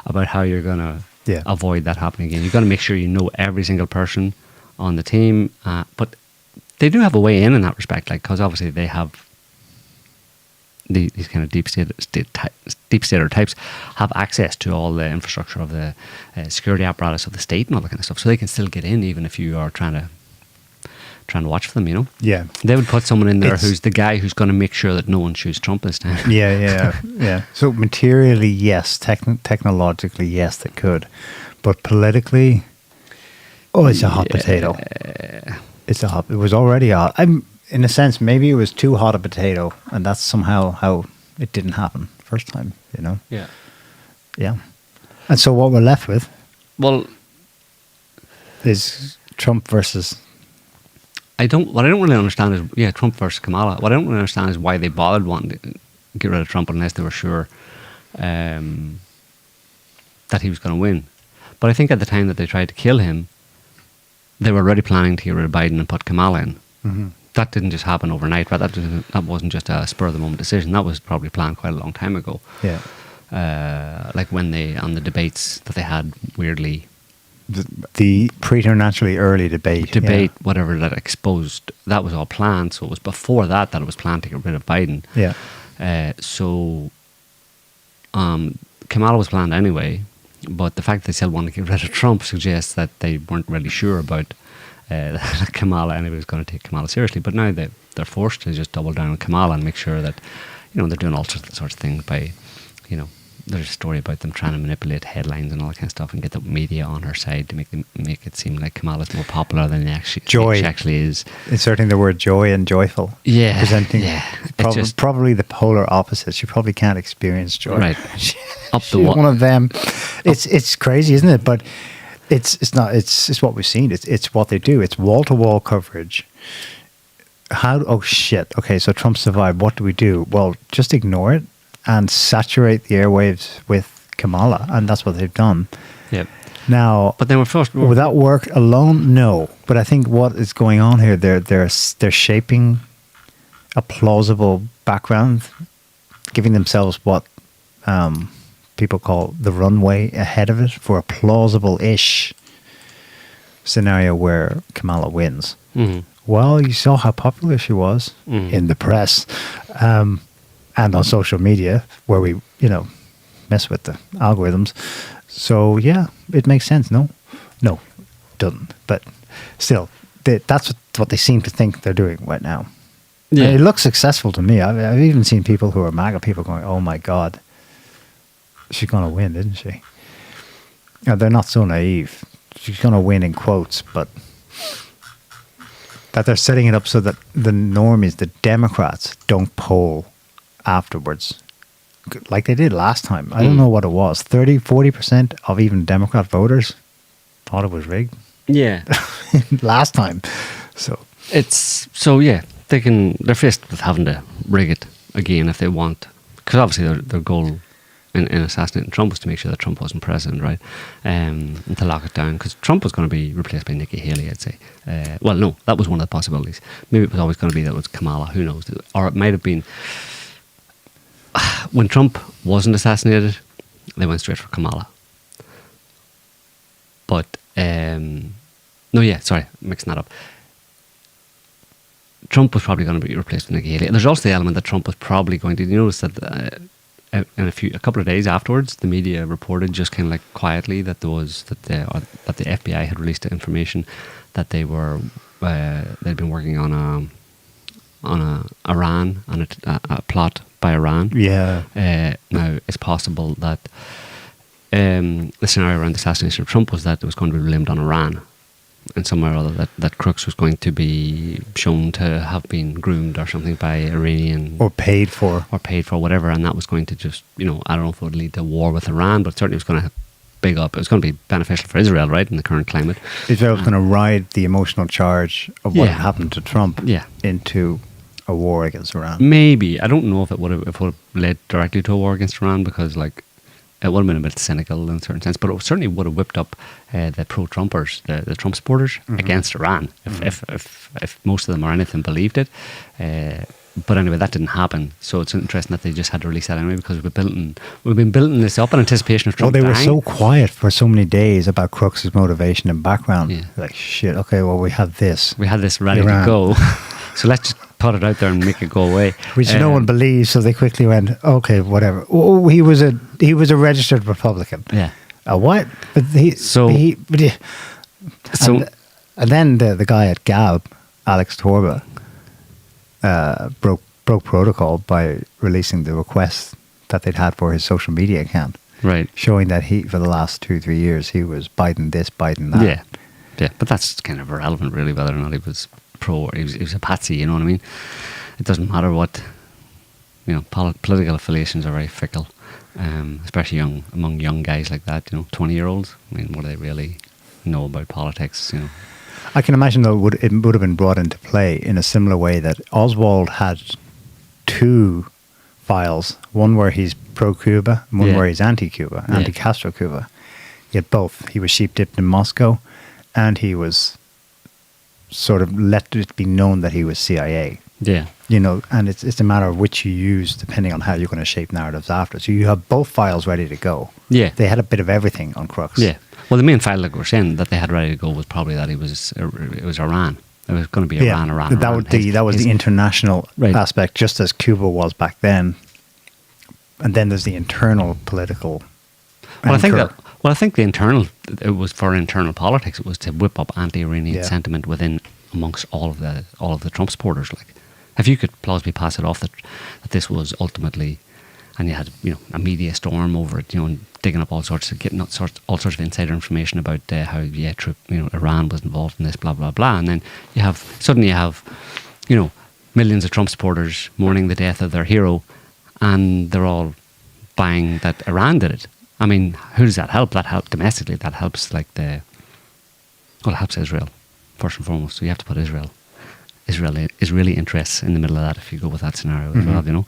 about how you're going to avoid that happening again. You've got to make sure you know every single person on the team, but they do have a way in that respect, because obviously they have these kind of deep stater types have access to all the infrastructure of the security apparatus of the state and all that kind of stuff, so they can still get in even if you are trying to watch for them, Yeah. They would put someone in there who's the guy who's going to make sure that no one shoots Trump this time. Yeah. So materially, yes. Technologically, yes, they could. But politically, it's a hot potato. It was already hot. In a sense, maybe it was too hot a potato, and that's somehow how it didn't happen first time, Yeah. Yeah. And so what we're left with is Trump versus... What I don't really understand is, Trump versus Kamala. What I don't really understand is why they bothered wanting to get rid of Trump unless they were sure that he was going to win. But I think at the time that they tried to kill him, they were already planning to get rid of Biden and put Kamala in. Mm-hmm. That didn't just happen overnight, right? That wasn't just a spur-of-the-moment decision. That was probably planned quite a long time ago. Yeah. Like when on the debates that they had weirdly... The preternaturally early debate, whatever, that exposed, that was all planned. So it was before that it was planned to get rid of Biden. Yeah. So Kamala was planned anyway, but the fact that they still wanted to get rid of Trump suggests that they weren't really sure about that Kamala, anybody was going to take Kamala seriously. But now they're forced to just double down on Kamala and make sure that they're doing all sorts of things by there's a story about them trying to manipulate headlines and all that kind of stuff and get the media on her side to make it seem like Kamala's more popular than she actually is. Inserting the word joy and joyful. Yeah. Presenting probably the polar opposite. She probably can't experience joy. Right. She's one of them. It's crazy, isn't it? But it's not. It's what we've seen. It's what they do. It's wall to wall coverage. Oh shit. Okay, so Trump survived. What do we do? Well, just ignore it and saturate the airwaves with Kamala, and that's what they've done. Yep. Now, But then we're first. would that work alone? No. But I think what is going on here, they're shaping a plausible background, giving themselves what people call the runway ahead of it for a plausible-ish scenario where Kamala wins. Mhm. Well, you saw how popular she was in the press and on social media, where we, mess with the algorithms. So, yeah, it makes sense, no? No, it doesn't. But still, that's what they seem to think they're doing right now. Yeah. And it looks successful to me. I've even seen people who are MAGA people going, oh, my God, she's going to win, isn't she? They're not so naive. She's going to win in quotes, but that they're setting it up so that the normies, the Democrats, don't poll afterwards like they did last time. I don't know what it was. 30-40% of even Democrat voters thought it was rigged Yeah. last time. So they're faced with having to rig it again if they want, because obviously their goal in assassinating Trump was to make sure that Trump wasn't president, right? And to lock it down, because Trump was going to be replaced by Nikki Haley, I'd say. Well, no, that was one of the possibilities. Maybe it was always going to be that it was Kamala, who knows? Or it might have been, when Trump wasn't assassinated, they went straight for Kamala. But, mixing that up. Trump was probably going to be replaced with Nikki Haley. And there's also the element that Trump was probably going to, you notice that in a couple of days afterwards, the media reported just kind of like quietly that the FBI had released the information that they'd been working on a plot by Iran. yeah, Now it's possible that the scenario around the assassination of Trump was that it was going to be blamed on Iran in some way or other, that Kursk was going to be shown to have been groomed or something by Iranian or paid for. whatever, and that was going to just, I don't know if it would lead to war with Iran, but certainly it was going to it was going to be beneficial for Israel, right, in the current climate. Israel was going to ride the emotional charge of what had happened to Trump Yeah. into a war against Iran. Maybe. I don't know if it would have led directly to a war against Iran, because it would have been a bit cynical in a certain sense, but it certainly would have whipped up the pro-Trumpers, the Trump supporters, against Iran, if most of them or anything believed it. But anyway, that didn't happen. So it's interesting that they just had to release that anyway, because we've been building this up in anticipation of Trump Well, they were dying. so quiet for so many days about Crooks's motivation and background. Yeah. Like, shit, okay, well, we have this. We had this ready Iran. to go. So let's just put it out there and make it go away. Which no one believes, so they quickly went, okay, whatever. Oh, he was a registered Republican. Yeah. A what? But and then the guy at Gab, Alex Torba, broke protocol by releasing the request that they'd had for his social media account, Right. showing that for the last 2-3 years, he was Biden this, Biden that. Yeah. Yeah. But that's kind of irrelevant, really, whether or not he was pro or he was a patsy, you know what I mean? It doesn't matter what, political affiliations are very fickle, especially among young guys like that, 20-year-olds. I mean, what do they really know about politics, I can imagine, though, it would have been brought into play in a similar way that Oswald had 2 files, one where he's pro-Cuba and one where he's anti-Cuba, anti-Castro Cuba. He had both. He was sheep-dipped in Moscow, and he was sort of let it be known that he was CIA. Yeah. And it's a matter of which you use depending on how you're going to shape narratives after. So you have both files ready to go. Yeah. They had a bit of everything on Crooks. Yeah. Well, the main file, like we're saying, that they had ready to go was probably that it was Iran. It was going to be Iran. That was the international aspect, just as Cuba was back then. And then there's the internal political. I think the internal, it was for internal politics. It was to whip up anti-Iranian sentiment amongst all of the Trump supporters. Like, if you could plausibly pass it off that this was ultimately, and you had a media storm over it, and digging up getting all sorts of insider information about how Iran was involved in this, blah blah blah, and then you have millions of Trump supporters mourning the death of their hero, and they're all buying that Iran did it. I mean, who does that help? That helps domestically. That helps it helps Israel first and foremost. So you have to put Israeli interests in the middle of that if you go with that scenario as well,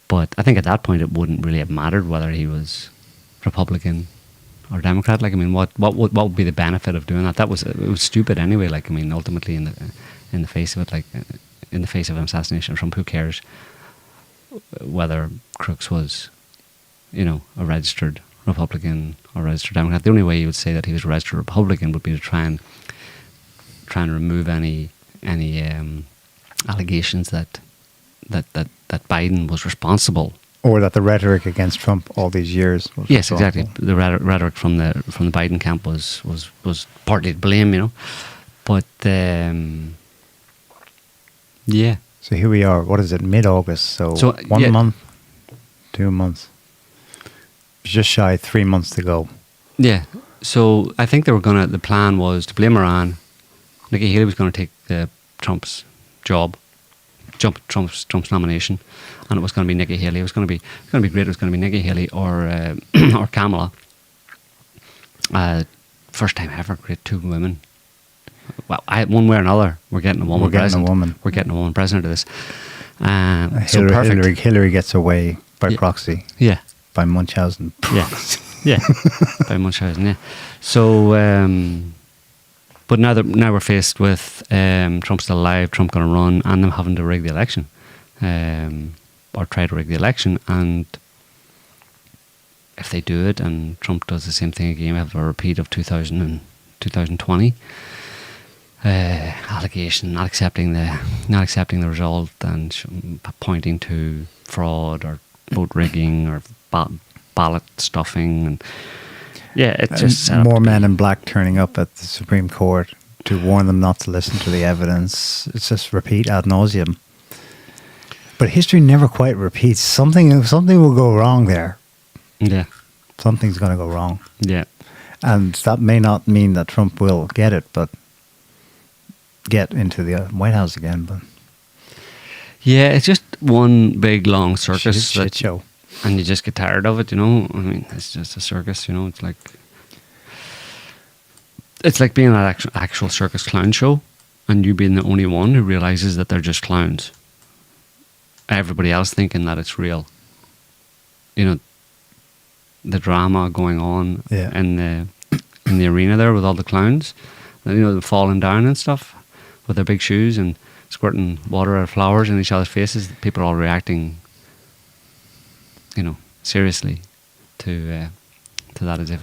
But I think at that point it wouldn't really have mattered whether he was Republican or Democrat. Like, I mean, what would be the benefit of doing that? It was stupid anyway. Like, I mean, ultimately in the face of it, like in the face of an assassination of Trump, who cares whether Crooks was, a registered Republican or registered Democrat? The only way you would say that he was a registered Republican would be to try and remove any allegations that Biden was responsible. Or that the rhetoric against Trump all these years was Yes, responsible. exactly. The rhetoric from the Biden camp was partly to blame, but yeah. So here we are. What is it? Mid-August. So 1 month, 2 months. Just shy 3 months to go. Yeah. So I think the plan was to blame Iran. Nikki Haley was going to take Trump's job, Trump's nomination, and it was going to be Nikki Haley. It was going to be great. It was going to be Nikki Haley or Kamala. First time ever, great, 2 women. Well, one way or another, we're getting a woman president. We're getting a woman president of this. So perfect. Hillary gets away by proxy. Yeah. By Munchausen. Yeah. By Munchausen. Yeah. So, but now we're faced with Trump still alive, Trump going to run, and them having to rig the election, or try to rig the election. And if they do it, and Trump does the same thing again, we have a repeat of 2020. Allegation, not accepting the result, and pointing to fraud or vote rigging or ballot stuffing, and it's just more men in black turning up at the Supreme Court to warn them not to listen to the evidence. It's just repeat ad nauseum. But history never quite repeats. Something will go wrong there. Yeah, something's going to go wrong. Yeah, and that may not mean that Trump will get it, but get into the White House again. But yeah, it's just one big long circus. Shit show. And you just get tired of it, I mean, it's just a circus, It's like being at an actual circus clown show, and you being the only one who realizes that they're just clowns. Everybody else thinking that it's real. The drama going on in the arena there with all the clowns, them falling down and stuff with their big shoes and squirting water out of flowers in each other's faces. People are all reacting, seriously to that, as if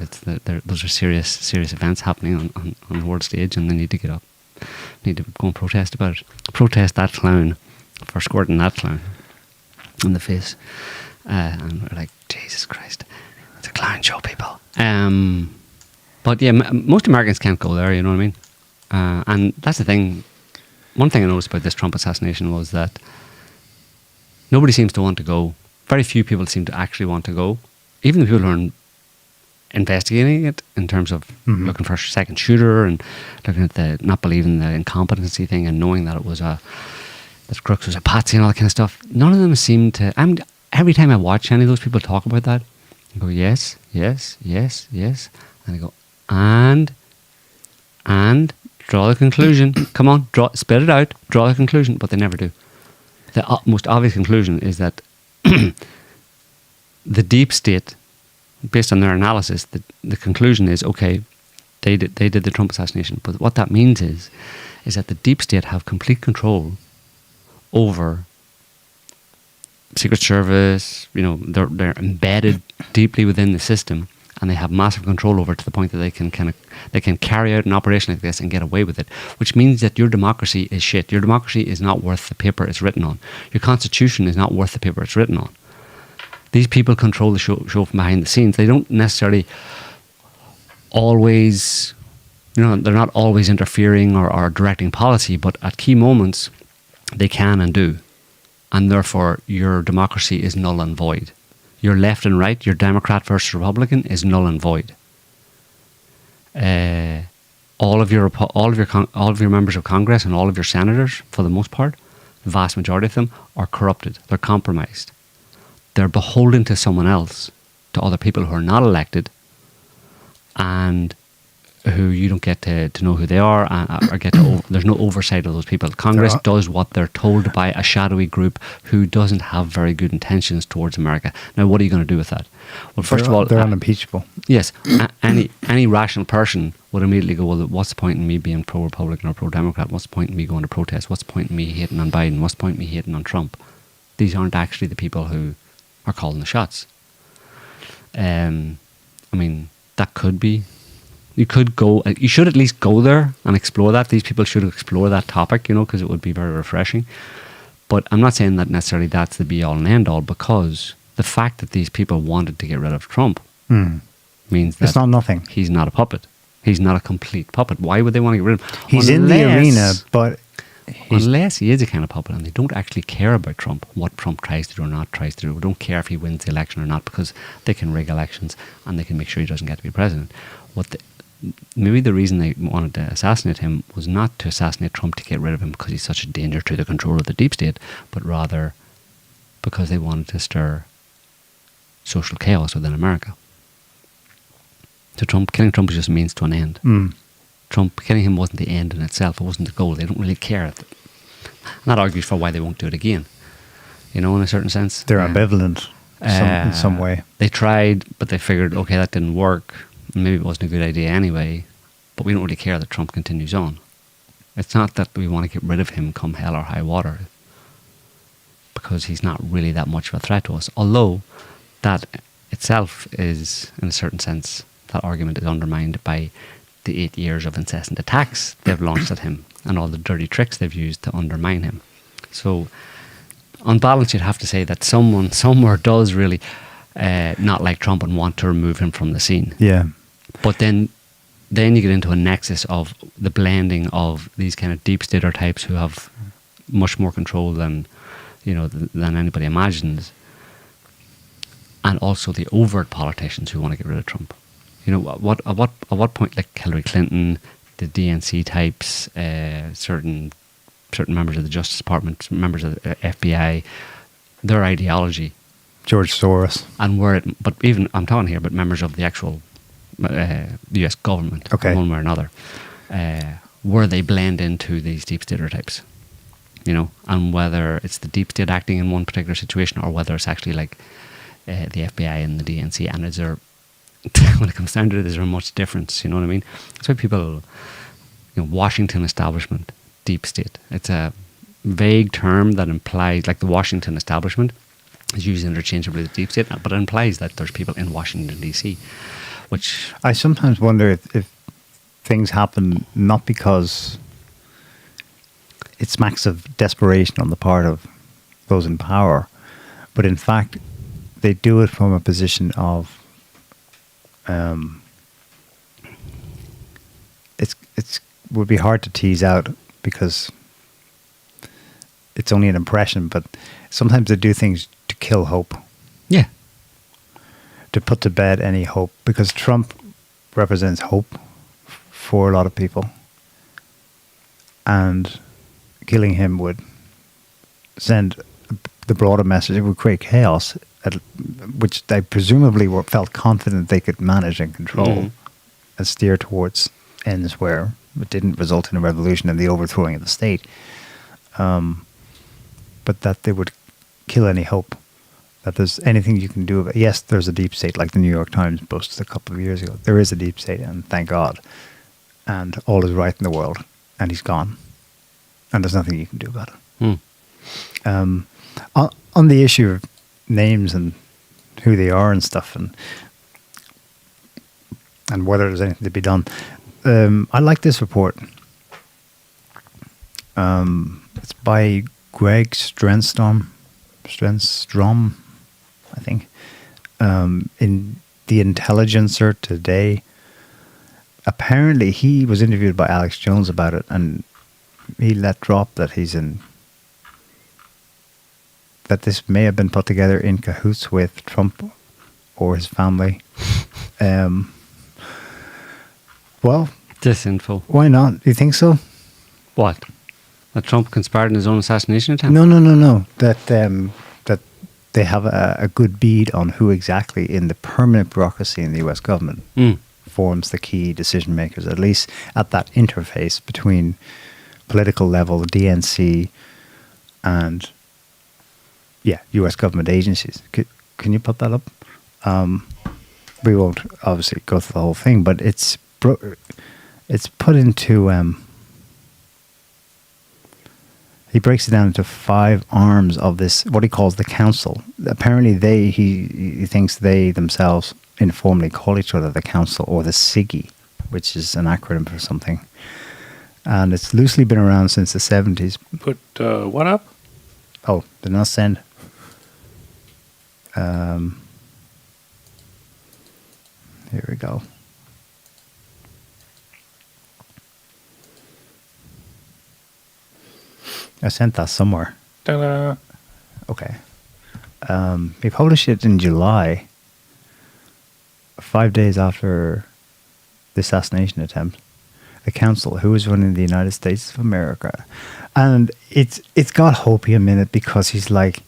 those are serious events happening on the world stage, and they need to get up, need to go and protest about it. Protest that clown for squirting that clown in the face. And we're like, Jesus Christ, it's a clown show, people. But yeah, most Americans can't go there, you know what I mean? And that's the thing. One thing I noticed about this Trump assassination was that nobody seems to want to go. Very few people seem to actually want to go. Even the people who are investigating it in terms of looking for a second shooter and looking at not believing the incompetency thing and knowing that that Crooks was a patsy and all that kind of stuff. None of them seem to. Every time I watch any of those people talk about that, I go, yes, yes, yes, yes. And I go, and draw the conclusion. Come on, spit it out, draw the conclusion. But they never do. The most obvious conclusion is that the deep state, based on their analysis, the conclusion is, okay, they did the Trump assassination. But what that means is that the deep state have complete control over Secret Service. They're embedded deeply within the system, and they have massive control over it to the point that they can carry out an operation like this and get away with it. Which means that your democracy is shit. Your democracy is not worth the paper it's written on. Your constitution is not worth the paper it's written on. These people control the show from behind the scenes. They don't necessarily always, they're not always interfering or directing policy, but at key moments, they can and do. And therefore, your democracy is null and void. Your left and right, your Democrat versus Republican, is null and void. All of your members of Congress and all of your senators, for the most part, the vast majority of them, are corrupted. They're compromised. They're beholden to someone else, to other people who are not elected, and who you don't get to know who they are, or get to there's no oversight of those people. Congress does what they're told by a shadowy group who doesn't have very good intentions towards America. Now, what are you going to do with that? Well, first of all, they're unimpeachable. Yes, any rational person would immediately go, well, what's the point in me being pro-Republican or pro-Democrat? What's the point in me going to protest? What's the point in me hating on Biden? What's the point in me hating on Trump? These aren't actually the people who are calling the shots. I mean, that could be. You could go. You should at least go there and explore that. These people should explore that topic, because it would be very refreshing. But I'm not saying that necessarily that's the be-all and end-all, because the fact that these people wanted to get rid of Trump means that it's not nothing. He's not a puppet. He's not a complete puppet. Why would they want to get rid of him? He's in the arena, but unless he is a kind of puppet and they don't actually care about Trump, what Trump tries to do or not tries to do, they don't care if he wins the election or not, because they can rig elections and they can make sure he doesn't get to be president. Maybe the reason they wanted to assassinate him was not to assassinate Trump to get rid of him because he's such a danger to the control of the deep state, but rather because they wanted to stir social chaos within America. So killing Trump was just a means to an end. Killing him wasn't the end in itself. It wasn't the goal. They don't really care. And that argues for why they won't do it again. In a certain sense. They're ambivalent in some way. They tried, but they figured, okay, that didn't work. Maybe it wasn't a good idea anyway, but we don't really care that Trump continues on. It's not that we want to get rid of him come hell or high water, because he's not really that much of a threat to us. Although that itself is, in a certain sense, that argument is undermined by the 8 years of incessant attacks they've launched at him and all the dirty tricks they've used to undermine him. So, on balance, you'd have to say that someone somewhere does really not like Trump and want to remove him from the scene. Yeah. But then you get into a nexus of the blending of these kind of deep stater types who have much more control than anybody imagines, and also the overt politicians who want to get rid of Trump. At what point, like Hillary Clinton, the DNC types, certain members of the Justice Department, members of the FBI, their ideology, George Soros, and but even I'm talking here about members of the actual U.S. government, one way or another, where they blend into these deep state types, and whether it's the deep state acting in one particular situation or whether it's actually like the FBI and the DNC, and is there, when it comes down to it, is there much difference? You know what I mean? That's why people, Washington establishment, deep state. It's a vague term that implies, like the Washington establishment is used interchangeably with deep state, but it implies that there's people in Washington D.C. Which I sometimes wonder if things happen not because it smacks of desperation on the part of those in power, but in fact they do it from a position of it would be hard to tease out because it's only an impression, but sometimes they do things to kill hope. Yeah. To put to bed any hope, because Trump represents hope for a lot of people, and killing him would send the broader message. It would create chaos, which they presumably felt confident they could manage and control and steer towards ends where it didn't result in a revolution and the overthrowing of the state, but that they would kill any hope that there's anything you can do about it. Yes, there's a deep state, like the New York Times boasted a couple of years ago. There is a deep state, and thank God. And all is right in the world. And he's gone. And there's nothing you can do about it. On the issue of names and who they are and stuff, and whether there's anything to be done, I like this report. It's by Greg Strenstrom, I think, in The Intelligencer today. Apparently, he was interviewed by Alex Jones about it, and he let drop that that this may have been put together in cahoots with Trump or his family. Well, disinfo. Why not? Do you think so? What? That Trump conspired in his own assassination attempt? No. That they have a good bead on who exactly in the permanent bureaucracy in the U.S. government forms the key decision makers, at least at that interface between political level, the DNC, and US government agencies. Can you put that up? We won't obviously go through the whole thing, but it's put into. He breaks it down into 5 arms of this, what he calls the council. Apparently, he thinks they themselves informally call each other the council or the SIGI, which is an acronym for something. And it's loosely been around since the 70s. Put what up? Oh, did not send. Here we go. I sent that somewhere. Ta-da. Okay. He published it in July, 5 days after the assassination attempt. The council, who was running the United States of America. And it's got hopium in it because he's like,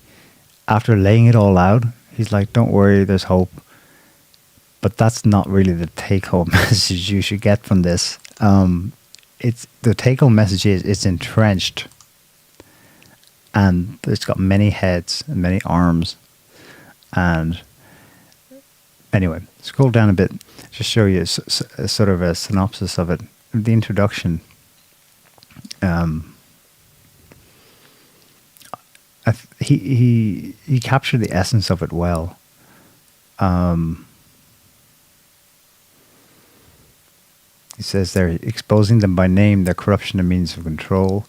after laying it all out, he's like, don't worry, there's hope. But that's not really the take-home message you should get from this. It's the take-home message is it's entrenched. And it's got many heads and many arms. And anyway, scroll down a bit to show you a sort of a synopsis of it. The introduction. He captured the essence of it well. He says they're exposing them by name, their corruption and means of control,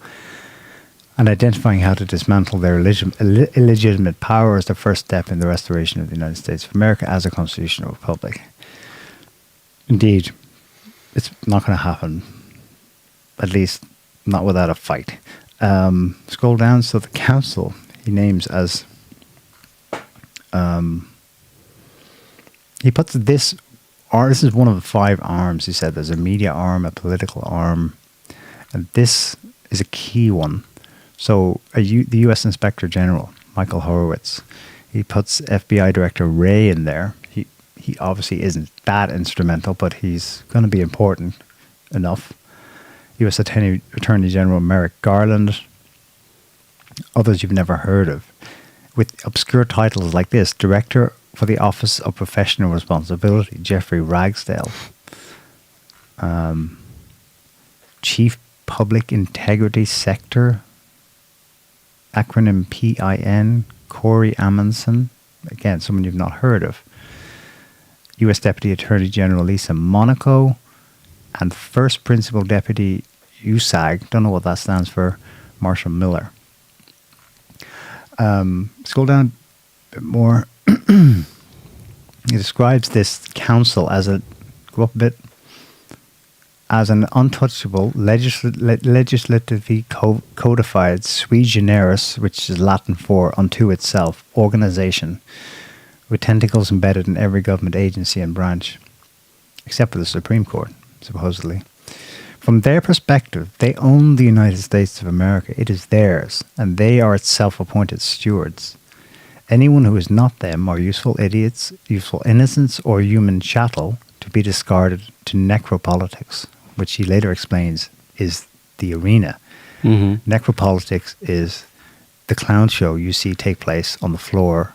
and identifying how to dismantle their illegitimate power is the first step in the restoration of the United States of America as a constitutional republic. Indeed, it's not going to happen, at least not without a fight. Scroll down, so the council he names as... he puts this is one of the 5 arms. He said there's a media arm, a political arm, and this is a key one. So the U.S. Inspector General, Michael Horowitz, he puts FBI Director Wray in there. He obviously isn't that instrumental, but he's going to be important enough. U.S. Attorney General Merrick Garland, others you've never heard of, with obscure titles like this: Director for the Office of Professional Responsibility, Jeffrey Ragsdale, Chief Public Integrity Sector, acronym PIN, Corey Amundsen, again, someone you've not heard of, U.S. Deputy Attorney General Lisa Monaco, and First Principal Deputy USAG, don't know what that stands for, Marshall Miller. Scroll down a bit more. He describes this council as go up a bit, as an untouchable, legislatively codified sui generis, which is Latin for unto itself, organization, with tentacles embedded in every government agency and branch, except for the Supreme Court, supposedly. From their perspective, they own the United States of America. It is theirs, and they are its self-appointed stewards. Anyone who is not them are useful idiots, useful innocents, or human chattel to be discarded to necropolitics, which he later explains is the arena. Mm-hmm. Necropolitics is the clown show you see take place on the floor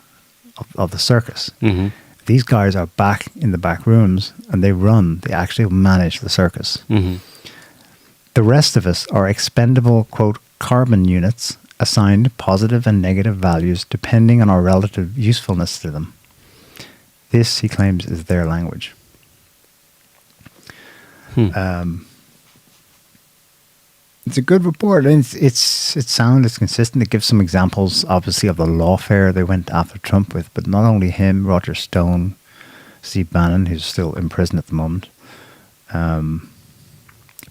of the circus. Mm-hmm. These guys are back in the back rooms, and they actually manage the circus. Mm-hmm. The rest of us are expendable, quote, carbon units assigned positive and negative values depending on our relative usefulness to them. This, he claims, is their language. It's a good report. It's sound, it's consistent. It gives some examples, obviously, of the lawfare they went after Trump with, but not only him, Roger Stone, Steve Bannon, who's still in prison at the moment,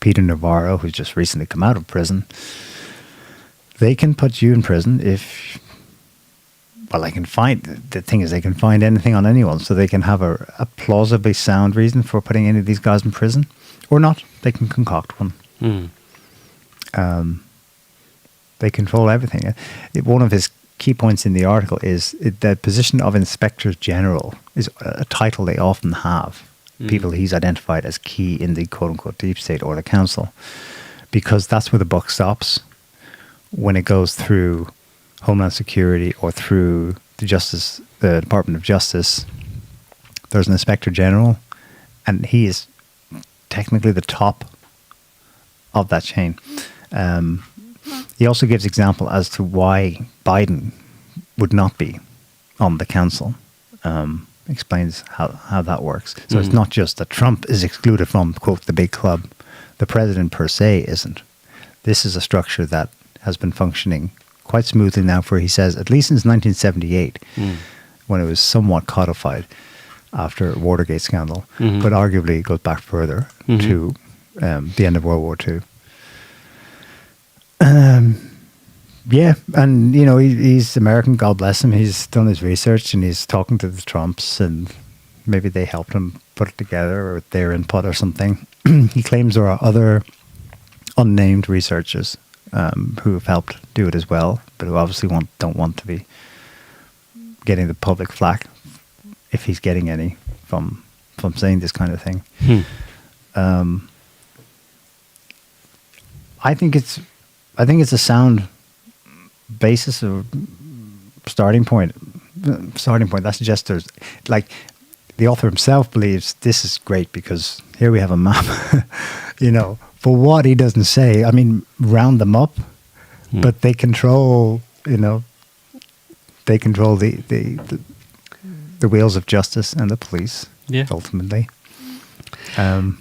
Peter Navarro, who's just recently come out of prison. They can put you in prison if, well, they can find anything on anyone, so they can have a plausibly sound reason for putting any of these guys in prison, or not. They can concoct one. They control everything. One of his key points in the article is the position of Inspector General is a title they often have people he's identified as key in the quote-unquote deep state or the council, because that's where the buck stops. When it goes through Homeland Security or through the Department of Justice, there's an Inspector General, and he is technically the top of that chain. He also gives example as to why Biden would not be on the council. Explains how that works. So it's not just that Trump is excluded from, quote, the big club. The president per se isn't. This is a structure that has been functioning quite smoothly now for, he says, at least since 1978, when it was somewhat codified after Watergate scandal, but arguably it goes back further to the end of World War II. Yeah, and you know, he's American, God bless him. He's done his research and he's talking to the Trumps, and maybe they helped him put it together or their input or something. He claims there are other unnamed researchers who have helped do it as well, but who obviously don't want to be getting the public flack, if he's getting any, from saying this kind of thing. I think it's a sound basis of starting point. That suggests there's, like, the author himself believes this is great because here we have a map. You know, for what he doesn't say, I mean, round them up, but they control. You know, they control the wheels of justice and the police. Yeah. Ultimately. Yeah.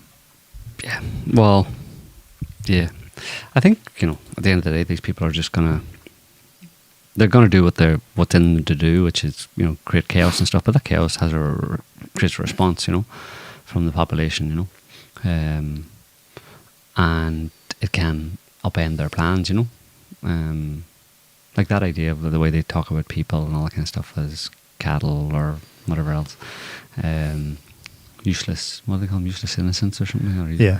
Well. Yeah. I think, you know, at the end of the day, these people are just they're gonna do what's in them to do, which is, you know, create chaos and stuff. But that chaos creates a response, you know, from the population, you know, and it can upend their plans, you know, like that idea of the way they talk about people and all that kind of stuff as cattle or whatever else, useless. What do they call them? Useless innocents or something? Or, yeah.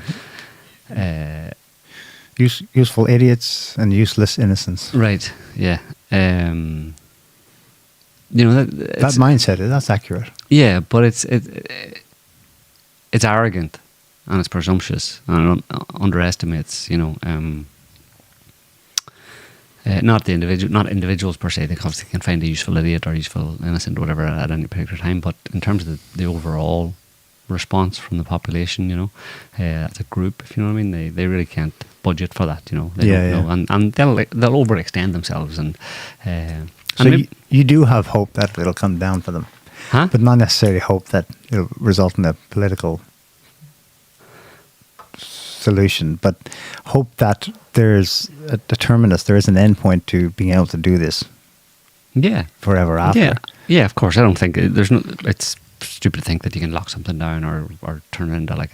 Useful idiots and useless innocents. Right. Yeah. You know that mindset. That's accurate. Yeah, but it's arrogant and it's presumptuous and underestimates. You know, not individuals per se. They obviously can find a useful idiot or useful innocent or whatever at any particular time. But in terms of the overall response from the population, you know, as a group, if you know what I mean, they really can't budget for that, you know. They don't know, and they'll overextend themselves, and so you do have hope that it'll come down for them, but not necessarily hope that it'll result in a political solution, but hope that there's a determinus, there is an end point to being able to do this. Yeah, forever after. Yeah. Of course, I don't think it's stupid to think that you can lock something down or turn it into like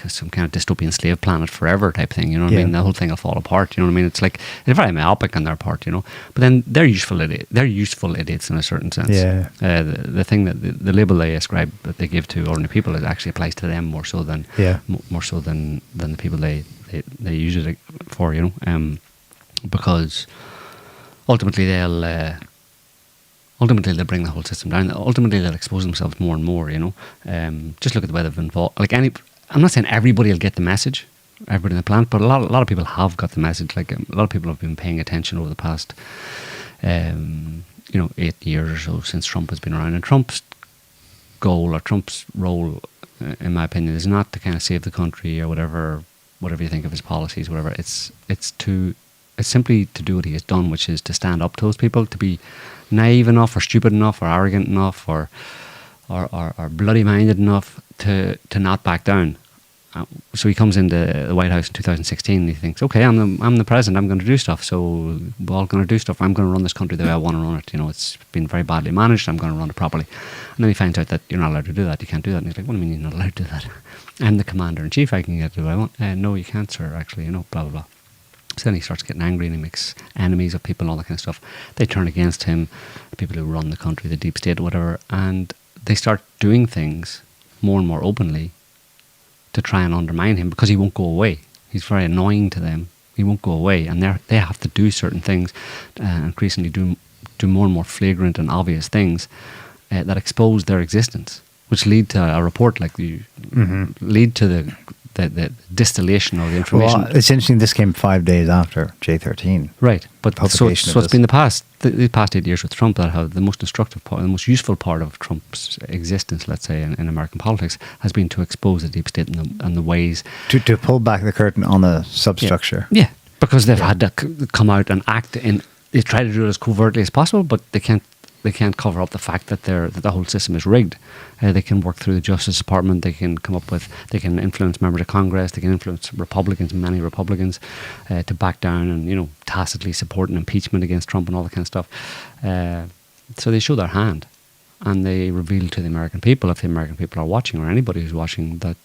some kind of dystopian slave planet forever type thing, you know what I mean? The whole thing will fall apart, you know what I mean? It's like, it's very myopic on their part, you know, but then they're useful idiots in a certain sense. The thing that the label they ascribe, that they give to ordinary people, it actually applies to them more so than the people they use it for, you know, because ultimately they'll bring the whole system down. Ultimately, they'll expose themselves more and more, you know. Just look at the way they've involved. Like I'm not saying everybody will get the message, everybody in the planet, but a lot of people have got the message. Like a lot of people have been paying attention over the past, 8 years or so since Trump has been around. And Trump's goal or Trump's role, in my opinion, is not to kind of save the country or whatever you think of his policies, whatever. It's simply to do what he has done, which is to stand up to those people, to be naive enough or stupid enough or arrogant enough or bloody minded enough to not back down. So he comes into the White House in 2016 and he thinks, okay, I'm the president, I'm going to do stuff, so we're all going to do stuff, I'm going to run this country the way I want to run it, you know, it's been very badly managed, I'm going to run it properly. And then he finds out that you're not allowed to do that, you can't do that, and he's like, what do you mean you're not allowed to do that? I'm the commander-in-chief, I can get to do what I want. No, you can't, sir, actually, you know, blah blah blah. So then he starts getting angry and he makes enemies of people and all that kind of stuff. They turn against him, the people who run the country, the deep state, whatever, and they start doing things more and more openly to try and undermine him because he won't go away. He's very annoying to them. He won't go away, and they have to do certain things, increasingly do more and more flagrant and obvious things that expose their existence. which lead to a report like you lead to the distillation of the information. Well, it's interesting. This came 5 days after J13. Right, but so Publication of it's this. been the past 8 years with Trump that have the most destructive part, the most useful part of Trump's existence, let's say, in American politics, has been to expose the deep state and the ways To pull back the curtain on a substructure. Yeah, because they've had to come out and act in. They try to do it as covertly as possible, but they can't. They can't cover up the fact that the whole system is rigged. They can work through the Justice Department. They can come up with. They can influence members of Congress. They can influence Republicans, many Republicans, to back down and tacitly support an impeachment against Trump and all that kind of stuff. So they show their hand, and they reveal to the American people, if the American people are watching or anybody who's watching, that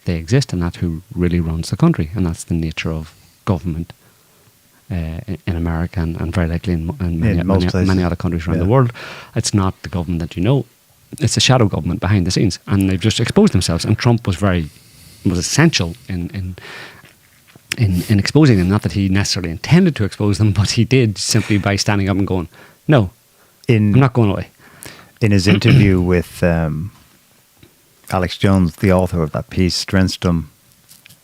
they exist, and that's who really runs the country, and that's the nature of government. In America and very likely in many other countries around the world, it's not the government that you know; it's a shadow government behind the scenes, and they've just exposed themselves. And Trump was essential in exposing them. Not that he necessarily intended to expose them, but he did simply by standing up and going, "No, I'm not going away." In his interview with Alex Jones, the author of that piece, Strenstrom,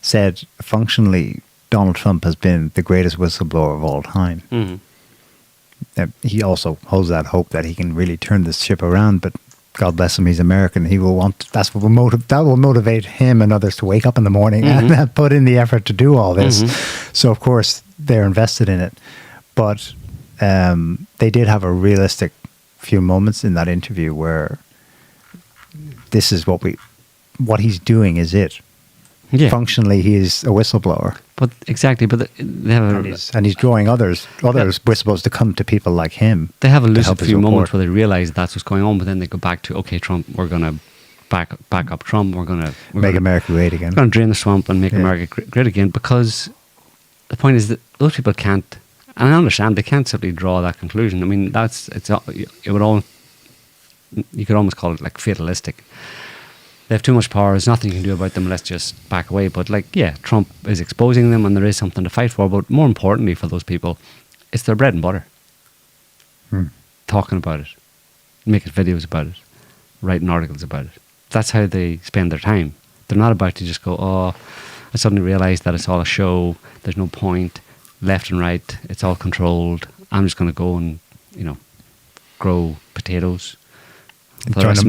said functionally, Donald Trump has been the greatest whistleblower of all time. He also holds that hope that he can really turn this ship around, but God bless him, he's American. He will want that will motivate him and others to wake up in the morning and put in the effort to do all this. So of course they're invested in it, but they did have a realistic few moments in that interview where this is what he's doing is it. Yeah. Functionally, he is a whistleblower. But exactly, but they have and he's drawing others whistleblowers to come to people like him. They have a to lucid help us few report. moments where they realize that's what's going on, but then they go back to, okay, Trump, we're going to back up Trump. We're going to Make America great again. We're going to drain the swamp and make America great again, because the point is that those people can't, and I understand they can't simply draw that conclusion. I mean, you could almost call it like fatalistic. They have too much power. There's nothing you can do about them. Let's just back away. But Trump is exposing them, and there is something to fight for. But more importantly, for those people, it's their bread and butter. Talking about it, making videos about it, writing articles about it. That's how they spend their time. They're not about to just go, oh, I suddenly realised that it's all a show. There's no point. Left and right, it's all controlled. I'm just going to go and grow potatoes. Join a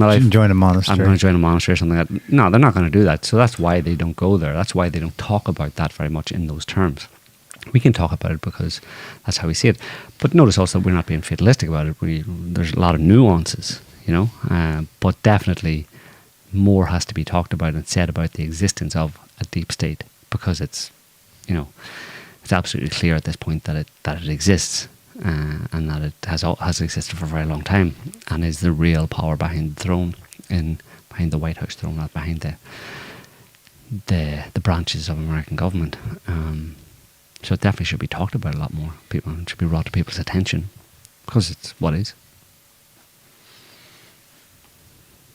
monastery. I'm going to join a monastery or something like that. No, they're not going to do that. So that's why they don't go there. That's why they don't talk about that very much in those terms. We can talk about it because that's how we see it. But notice also we're not being fatalistic about it. There's a lot of nuances, but definitely more has to be talked about and said about the existence of a deep state, because it's absolutely clear at this point that it exists. And that it has existed for a very long time, and is the real power behind the throne, behind the White House throne, not behind the branches of American government. So it definitely should be talked about a lot more. It should be brought to people's attention, because it's what is.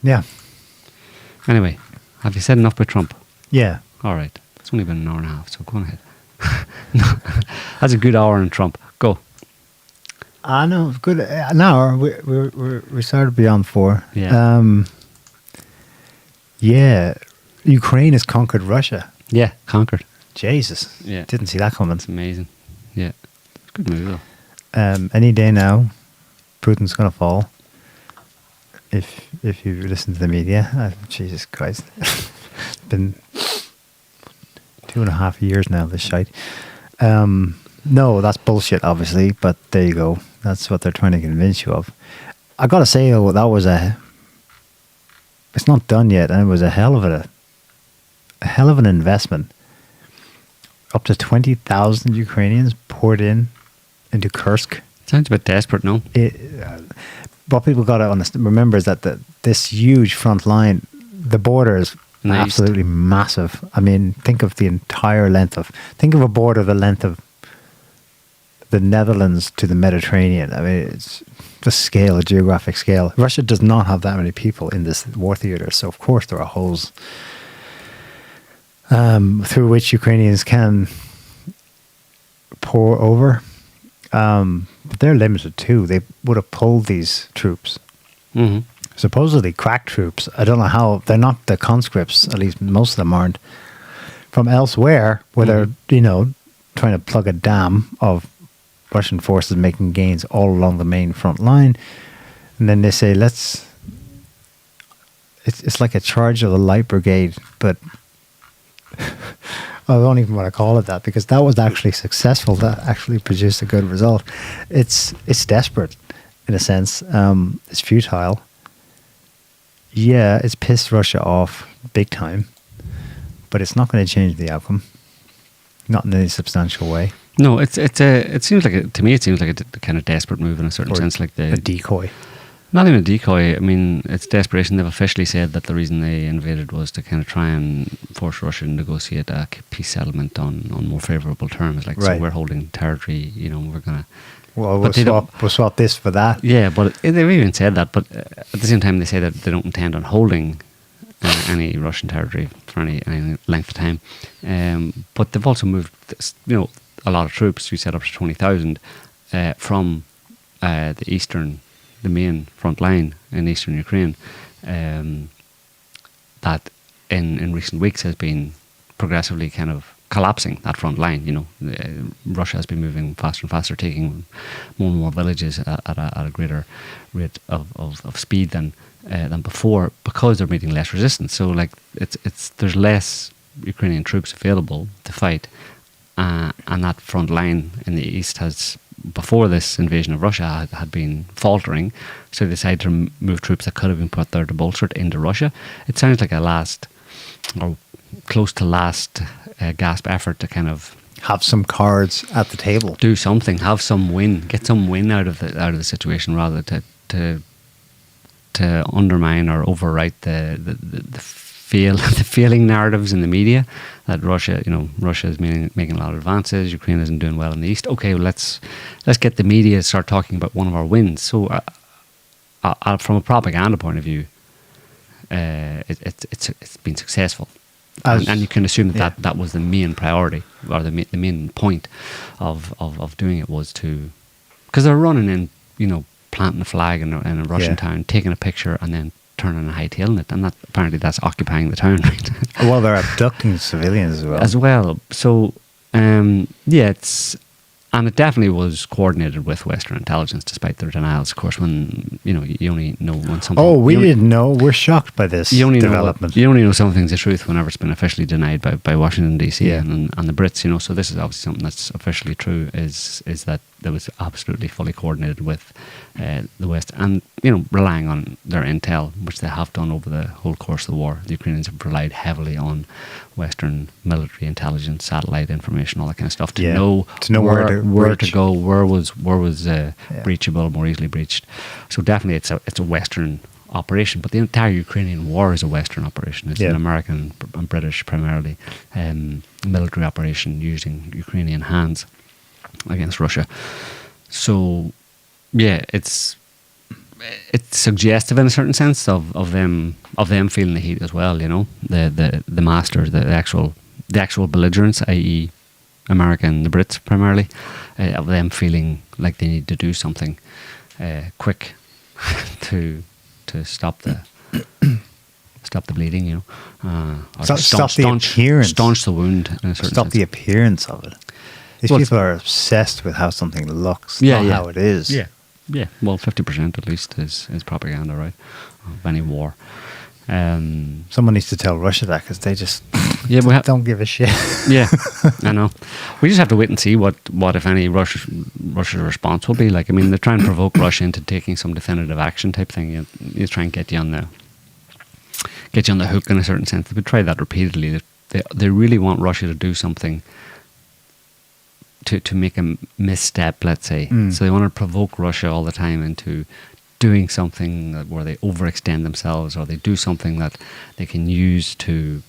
Yeah. Anyway, have you said enough about Trump? Yeah. All right. It's only been an hour and a half, so go on ahead. That's a good hour on Trump. Go. I know, good. An hour. We started beyond 4. Yeah. Ukraine has conquered Russia. Yeah, conquered. Jesus. Yeah. Didn't see that coming. It's amazing. Yeah. It's a good move, though. Any day now, Putin's going to fall. If you listen to the media, Jesus Christ, it's been 2.5 years now. This shite. No, that's bullshit, obviously. But there you go. That's what they're trying to convince you of. I gotta say, though, that was it's not done yet, and it was a hell of an investment. Up to 20,000 Ukrainians poured into Kursk. Sounds a bit desperate, no? What people got to remember is that this huge front line, the border is absolutely massive. I mean, think of a border the length of the Netherlands to the Mediterranean. I mean, it's the geographic scale. Russia does not have that many people in this war theater, so of course there are holes through which Ukrainians can pour over. But they're limited too. They would have pulled these troops. Mm-hmm. supposedly crack troops. I don't know how they're not the conscripts. At least most of them aren't from elsewhere, where they're trying to plug a dam of Russian forces making gains all along the main front line, and then they say It's like a charge of the light brigade, but I don't even want to call it that because that was actually successful. That actually produced a good result. It's desperate in a sense. It's futile. Yeah, it's pissed Russia off big time, but it's not going to change the outcome. Not in any substantial way. No, it seems like to me it seems like a kind of desperate move in a certain sense, like a decoy. Not even a decoy. I mean, it's desperation. They've officially said that the reason they invaded was to kind of try and force Russia to negotiate a peace settlement on more favourable terms. Like, right. So we're holding territory, we're going to... Well, we'll swap this for that. Yeah, but they've even said that. But at the same time, they say that they don't intend on holding any Russian territory for any length of time. But they've also moved, a lot of troops. We said up to 20,000 from the main front line in eastern Ukraine, that in recent weeks has been progressively kind of collapsing that front line. Russia has been moving faster and faster, taking more and more villages at a greater rate of speed than before, because they're meeting less resistance. So there's less Ukrainian troops available to fight, and that front line in the east has, before this invasion of Russia, had been faltering, so they decided to move troops that could have been put there to bolster it into Russia. It sounds like a last, or close to last, gasp effort to kind of have some cards at the table, do something, have some win, get some win out of the situation, rather to undermine or overwrite the failing narratives in the media that Russia is making a lot of advances, Ukraine isn't doing well in the east. Okay, well, let's get the media to start talking about one of our wins. So from a propaganda point of view, it's been successful, and you can assume that was the main priority, or the main point of doing it, was to, because they're running in, planting a flag in a Russian town, taking a picture, and then turning and hightailing it, and that's occupying the town, right? Well, they're abducting civilians as well. So it definitely was coordinated with Western intelligence, despite their denials. Of course, when you only know when something. Oh, we didn't know. We're shocked by this development. You only know something's the truth whenever it's been officially denied by Washington DC and the Brits. So this is obviously something that's officially true. Is that there was absolutely fully coordinated with the West, and relying on their intel, which they have done over the whole course of the war. The Ukrainians have relied heavily on Western military intelligence, satellite information, all that kind of stuff to know where to go, where was breachable, more easily breached. So definitely, it's a Western operation, but the entire Ukrainian war is a Western operation. It's an American and British primarily military operation using Ukrainian hands against Russia. So it's suggestive in a certain sense of them feeling the heat as well. The masters, the actual belligerents, i.e. America and the Brits primarily, of them feeling like they need to do something quick to stop the bleeding, or stop the appearance, staunch the wound in a certain sense. The appearance of it. These people are obsessed with how something looks, not how it is. Yeah. Well, 50% at least is propaganda, right? Of any war. Someone needs to tell Russia that, because they just don't give a shit. Yeah, I know. We just have to wait and see what if any, Russia's response will be like. I mean, they try and provoke Russia into taking some definitive action type thing. You try and get you on the hook in a certain sense. They would try that repeatedly. They really want Russia to do something to make a misstep, let's say. So they want to provoke Russia all the time into doing something where they overextend themselves, or they do something that they can use to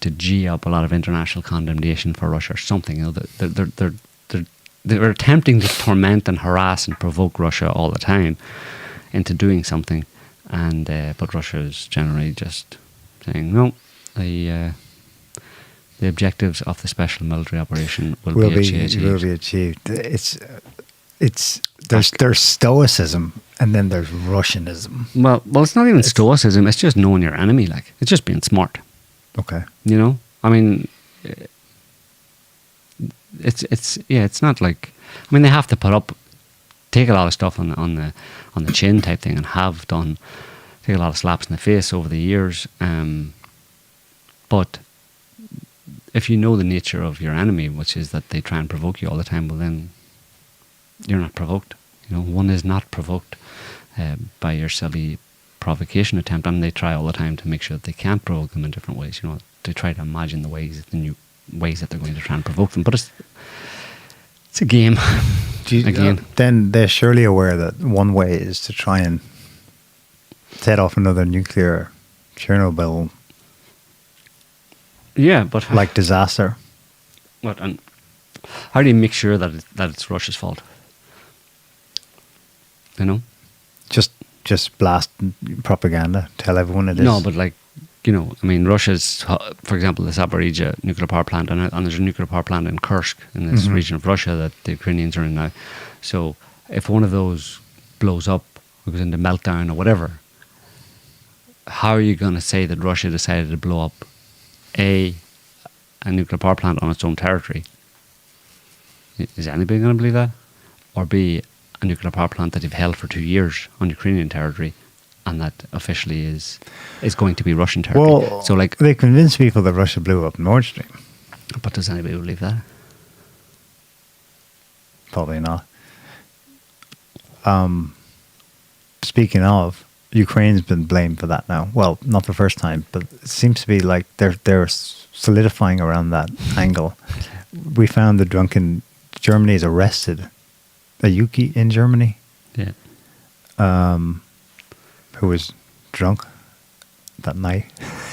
gee up a lot of international condemnation for Russia or something. They're attempting to torment and harass and provoke Russia all the time into doing something, and but Russia is generally just saying no. The objectives of the special military operation will be achieved. It's There's stoicism, and then there's Russianism. Well, it's not even stoicism. It's just knowing your enemy. Like, it's just being smart. Okay. You know, I mean, it's not like, I mean, they have to take a lot of stuff on the chin type thing, and have done, take a lot of slaps in the face over the years. But if you know the nature of your enemy, which is that they try and provoke you all the time, well then you're not provoked. You know, one is not provoked by your silly provocation attempt, and they try all the time to make sure that they can't provoke them in different ways. You know, they try to imagine the new ways that they're going to try and provoke them. But it's a game. Again, then they're surely aware that one way is to try and set off another nuclear Chernobyl, yeah, but like disaster. What, and how do you make sure that it's Russia's fault? You know, just blast propaganda, tell everyone it is. No, but like, you know, I mean, Russia's, for example, the Zaporizhzhia nuclear power plant, and there's a nuclear power plant in Kursk, in this region of Russia that the Ukrainians are in now. So if one of those blows up or goes into meltdown or whatever, how are you going to say that Russia decided to blow up a nuclear power plant on its own territory? Is anybody going to believe that? Or B, a nuclear power plant that they've held for 2 years on Ukrainian territory, and that officially is going to be Russian territory. Well, so like, they convince people that Russia blew up Nord Stream. But does anybody believe that? Probably not. Speaking of, Ukraine's been blamed for that now. Well, not the first time, but it seems to be like they're solidifying around that angle. We found Germany has arrested a Yuki in Germany. Yeah. Who was drunk that night.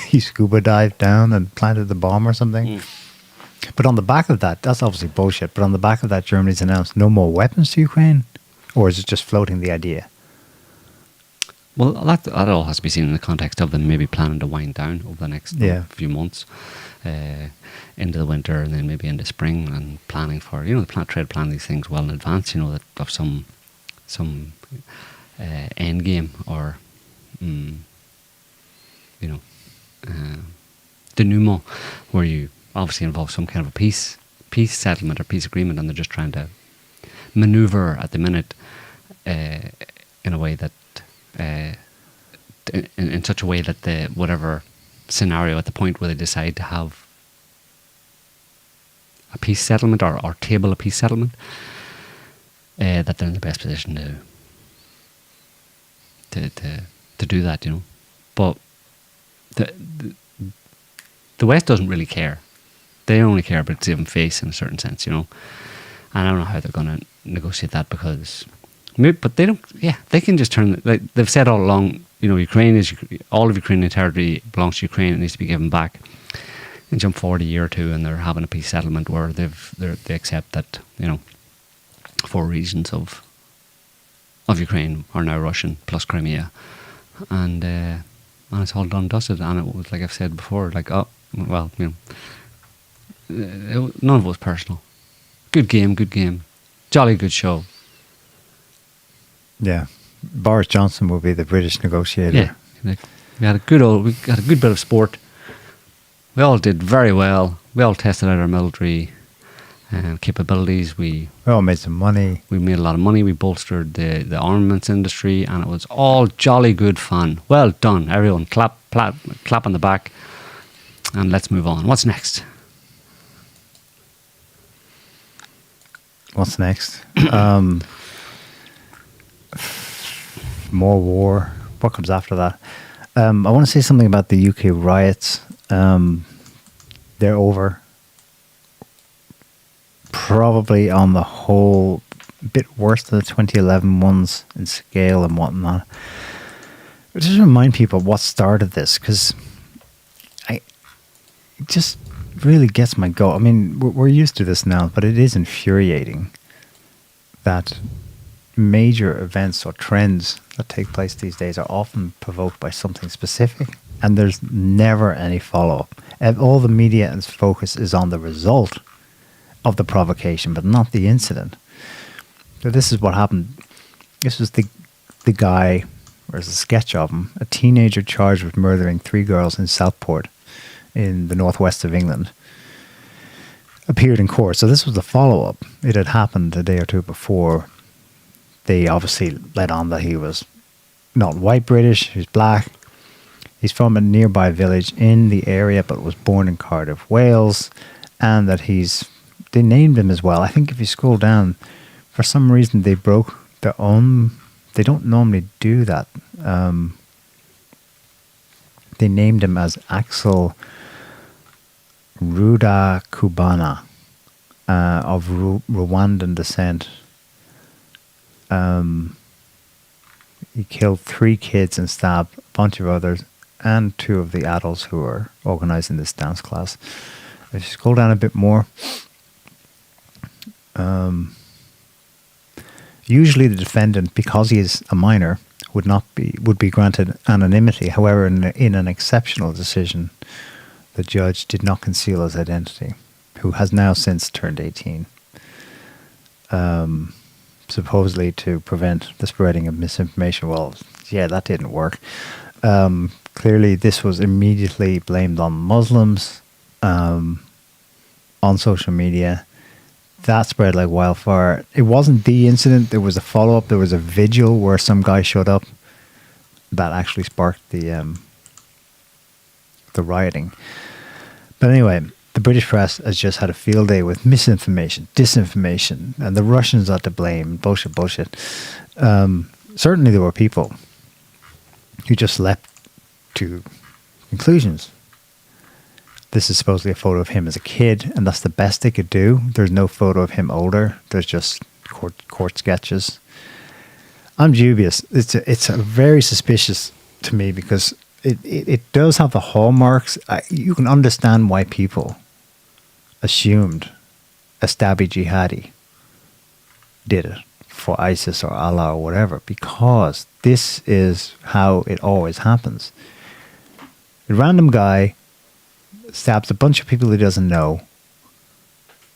He scuba dived down and planted the bomb or something. But on the back of that, that's obviously bullshit, but on the back of that, Germany's announced no more weapons to Ukraine? Or is it just floating the idea? Well, that all has to be seen in the context of them maybe planning to wind down over the next few months, into the winter and then maybe into spring, and planning for, you know, try to plan these things well in advance, you know, that of some end game, or you know, denouement, where you obviously involve some kind of a peace settlement or peace agreement, and they're just trying to maneuver at the minute in a way that in such a way that the whatever scenario at the point where they decide to have a peace settlement or table a peace settlement, that they're in the best position to do that, you know. But the West doesn't really care. They only care about saving face in a certain sense, you know. And I don't know how they're going to negotiate that, because, but they don't. Yeah, they can just turn. Like they've said all along, you know, all of Ukrainian territory belongs to Ukraine. It needs to be given back. And jump forward a year or two, and they're having a peace settlement where they accept that, you know, 4 regions of Ukraine are now Russian plus Crimea, and it's all done, dusted. And it was, like I've said before, like, oh well, you know, none of it was personal. Good game, jolly good show. Yeah, Boris Johnson will be the British negotiator. Yeah, like, we had a good bit of sport. We all did very well. We all tested out our military capabilities. We all made some money. We made a lot of money. We bolstered the armaments industry, and it was all jolly good fun. Well done, everyone. Clap on the back, and let's move on. What's next? What's next? More war. What comes after that? I want to say something about the UK riots. They're over. Probably on the whole a bit worse than the 2011 ones in scale and whatnot. But just remind people what started this, because it just really gets my goat. I mean, we're used to this now, but it is infuriating that major events or trends that take place these days are often provoked by something specific, and there's never any follow-up. All the media and focus is on the result of the provocation, but not the incident. So this is what happened. This was the guy, or it's a sketch of him, a teenager charged with murdering 3 girls in Southport in the northwest of England, appeared in court. So this was the follow-up. It had happened a day or two before. They obviously let on that he was not white British, he was black. He's from a nearby village in the area, but was born in Cardiff, Wales, and that they named him as well. I think if you scroll down, for some reason they broke their own. They don't normally do that. They named him as Axel Ruda Kubana, of Rwandan descent. He killed 3 kids and stabbed a bunch of others, and 2 of the adults who were organizing this dance class. If you scroll down a bit more, usually the defendant, because he is a minor, would be granted anonymity. However, in an exceptional decision, the judge did not conceal his identity, who has now since turned 18, supposedly to prevent the spreading of misinformation. Well, yeah, that didn't work. Clearly, this was immediately blamed on Muslims on social media. That spread like wildfire. It wasn't the incident. There was a follow-up. There was a vigil where some guy showed up that actually sparked the rioting. But anyway, the British press has just had a field day with misinformation, disinformation, and the Russians are to blame. Bullshit. Certainly there were people who just leapt to conclusions. This is supposedly a photo of him as a kid, and that's the best they could do. There's no photo of him older. There's just court sketches. I'm dubious. It's a very suspicious to me because it does have the hallmarks. You can understand why people assumed a stabby jihadi did it for ISIS or Allah or whatever, because this is how it always happens. A random guy stabs a bunch of people he doesn't know,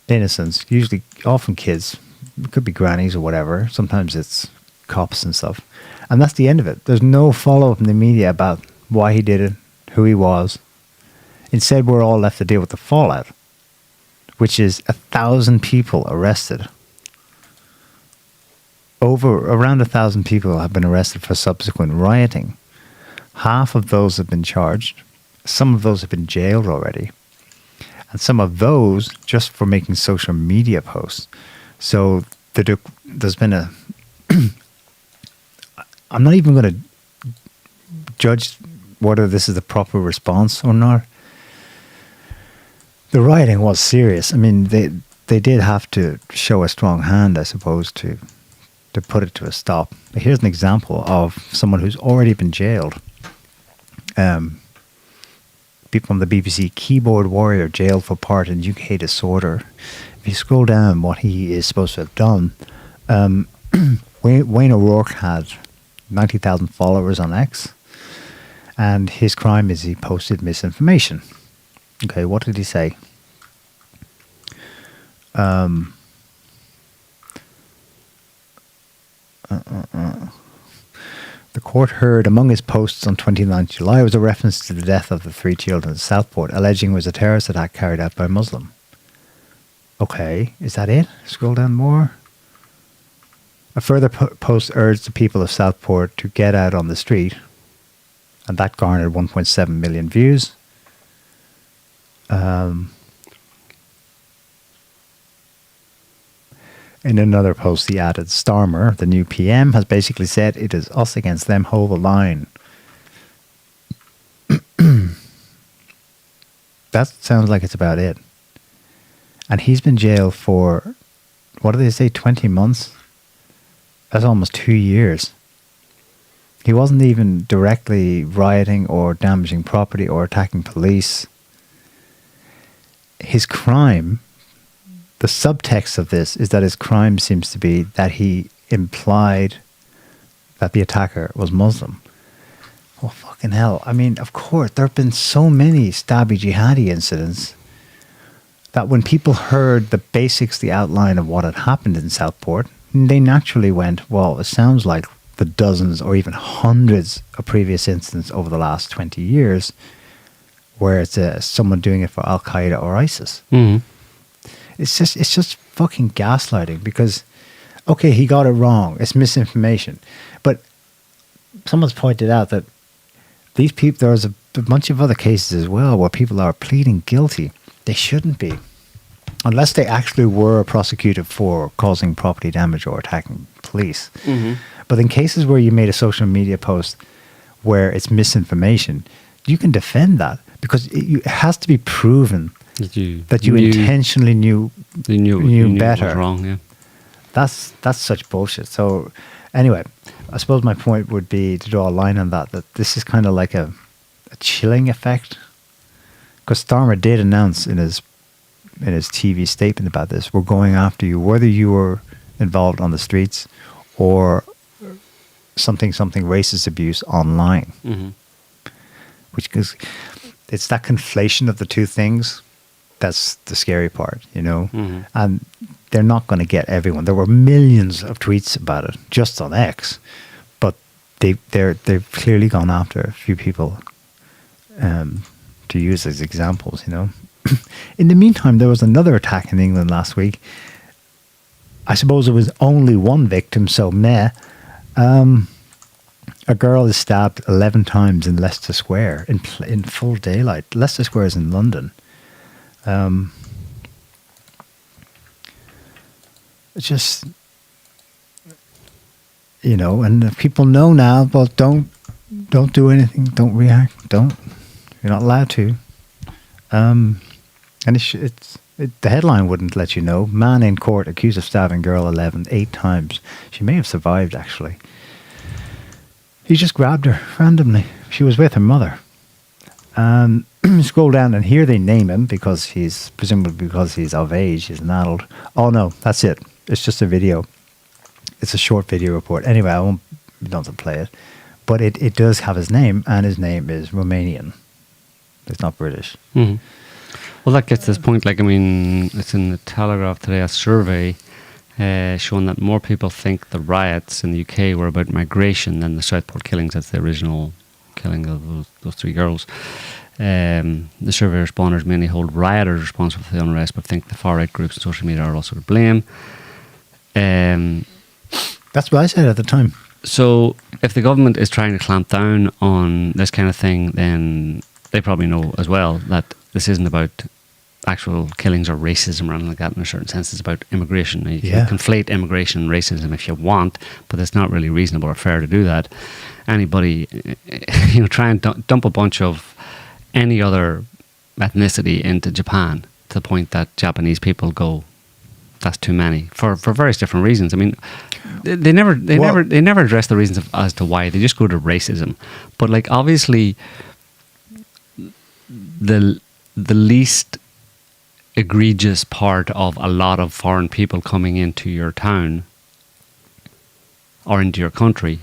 innocents, usually often kids, it could be grannies or whatever, sometimes it's cops and stuff, and that's the end of it. There's no follow-up in the media about why he did it, who he was. Instead, we're all left to deal with the fallout, which is 1,000 people arrested. Around 1,000 people have been arrested for subsequent rioting. Half of those have been charged. Some of those have been jailed already. And some of those just for making social media posts. So there's been a... I'm not even going to judge whether this is the proper response or not. The rioting was serious. I mean, they did have to show a strong hand, I suppose, to put it to a stop. But here's an example of someone who's already been jailed. People from the BBC, keyboard warrior jailed for part in UK disorder. If you scroll down what he is supposed to have done, Wayne O'Rourke had 90,000 followers on X, and his crime is he posted misinformation. Okay, what did he say? The court heard among his posts on 29th July was a reference to the death of the 3 children in Southport, alleging it was a terrorist attack carried out by a Muslim. Okay, is that it? Scroll down more. A further post urged the people of Southport to get out on the street, and that garnered 1.7 million views. In another post, he added, Starmer, the new PM, has basically said it is us against them, hold the line. That sounds like it's about it. And he's been jailed for, what do they say, 20 months? That's almost 2 years. He wasn't even directly rioting or damaging property or attacking police. His crime, the subtext of this is that his crime seems to be that he implied that the attacker was Muslim. Oh, fucking hell. I mean, of course, there have been so many stabby jihadi incidents that when people heard the basics, the outline of what had happened in Southport, they naturally went, well, it sounds like the dozens or even hundreds of previous incidents over the last 20 years where it's someone doing it for Al-Qaeda or ISIS. Mhm. It's just fucking gaslighting because, okay, he got it wrong. It's misinformation. But someone's pointed out that these people, there's a bunch of other cases as well where people are pleading guilty. They shouldn't be. Unless they actually were prosecuted for causing property damage or attacking police. Mhm. But in cases where you made a social media post where it's misinformation, you can defend that because it has to be proven that you intentionally knew better. It was wrong, yeah. That's such bullshit. So anyway, I suppose my point would be to draw a line on that this is kind of like a chilling effect. Because Starmer did announce in his TV statement about this, we're going after you, whether you were involved on the streets or something racist abuse online. Mhm. Which is, it's that conflation of the two things that's the scary part, you know. Mhm. And they're not going to get everyone. There were millions of tweets about it just on X, but they've clearly gone after a few people to use as examples, you know. In the meantime, there was another attack in England last week. I suppose it was only one victim, so meh. A girl is stabbed 11 times in Leicester Square in full daylight. Leicester Square is in London. It's just, you know, and if people know now, well, don't do anything, don't react, you're not allowed to. And the headline wouldn't let you know. Man in court accused of stabbing girl 8 times. She may have survived, actually. He just grabbed her randomly. She was with her mother. Scroll down and here they name him presumably because he's of age, he's an adult. Oh no, that's it. It's just a video. It's a short video report. Anyway, you don't have to play it. But it does have his name, and his name is Romanian. It's not British. Mhm. Well, that gets to this point. Like, I mean, it's in the Telegraph today, a survey showing that more people think the riots in the UK were about migration than the Southport killings. That's the original killing of those 3 girls. The survey responders mainly hold rioters responsible for the unrest, but think the far-right groups and social media are also to blame. That's what I said at the time. So if the government is trying to clamp down on this kind of thing, then they probably know as well that this isn't about actual killings or racism or anything like that in a certain sense. It's about immigration. You can conflate immigration and racism if you want, but it's not really reasonable or fair to do that. Anybody, try and dump a bunch of any other ethnicity into Japan to the point that Japanese people go, that's too many, for various different reasons. I mean, they never address the reasons as to why. They just go to racism. But like, obviously, the least egregious part of a lot of foreign people coming into your town or into your country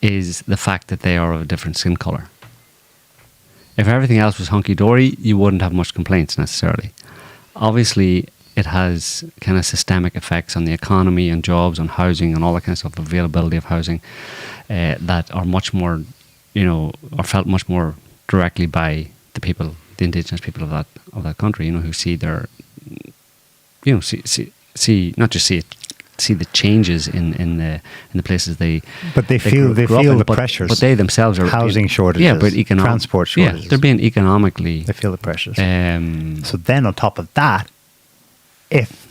is the fact that they are of a different skin colour. If everything else was hunky-dory, you wouldn't have much complaints necessarily. Obviously, it has kind of systemic effects on the economy and jobs and housing and all that kind of stuff, availability of housing that are much more, are felt much more directly by the people, the indigenous people of that country, who see their, see not just see it, see the changes in the places they. But they feel the pressures. But they themselves are housing shortages. but transport shortages. Yeah, they're being economically. They feel the pressures. So then, on top of that, if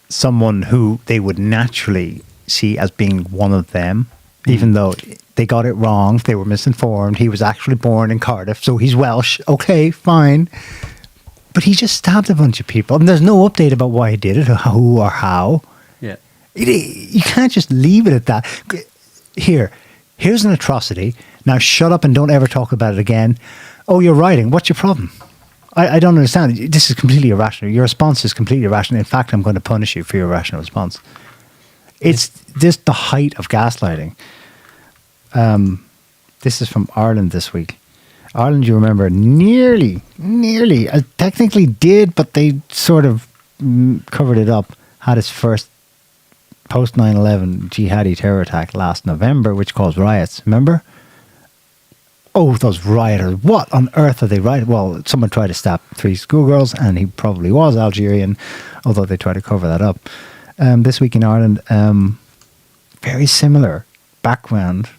someone who they would naturally see as being one of them, even though they got it wrong, they were misinformed, he was actually born in Cardiff, so he's Welsh, okay, fine. But he just stabbed a bunch of people, and there's no update about why he did it, or who or how. Yeah. You can't just leave it at that. Here's an atrocity. Now shut up and don't ever talk about it again. Oh, you're writing. What's your problem? I don't understand. This is completely irrational. Your response is completely irrational. In fact, I'm going to punish you for your irrational response. It's just the height of gaslighting. This is from Ireland this week. Ireland, you remember, nearly, technically did, but they sort of covered it up, had its first post 9/11 jihadi terror attack last November, which caused riots. Remember? Oh, those rioters. What on earth are they rioting? Well, someone tried to stab 3 schoolgirls, and he probably was Algerian, although they tried to cover that up. This week in Ireland, very similar background,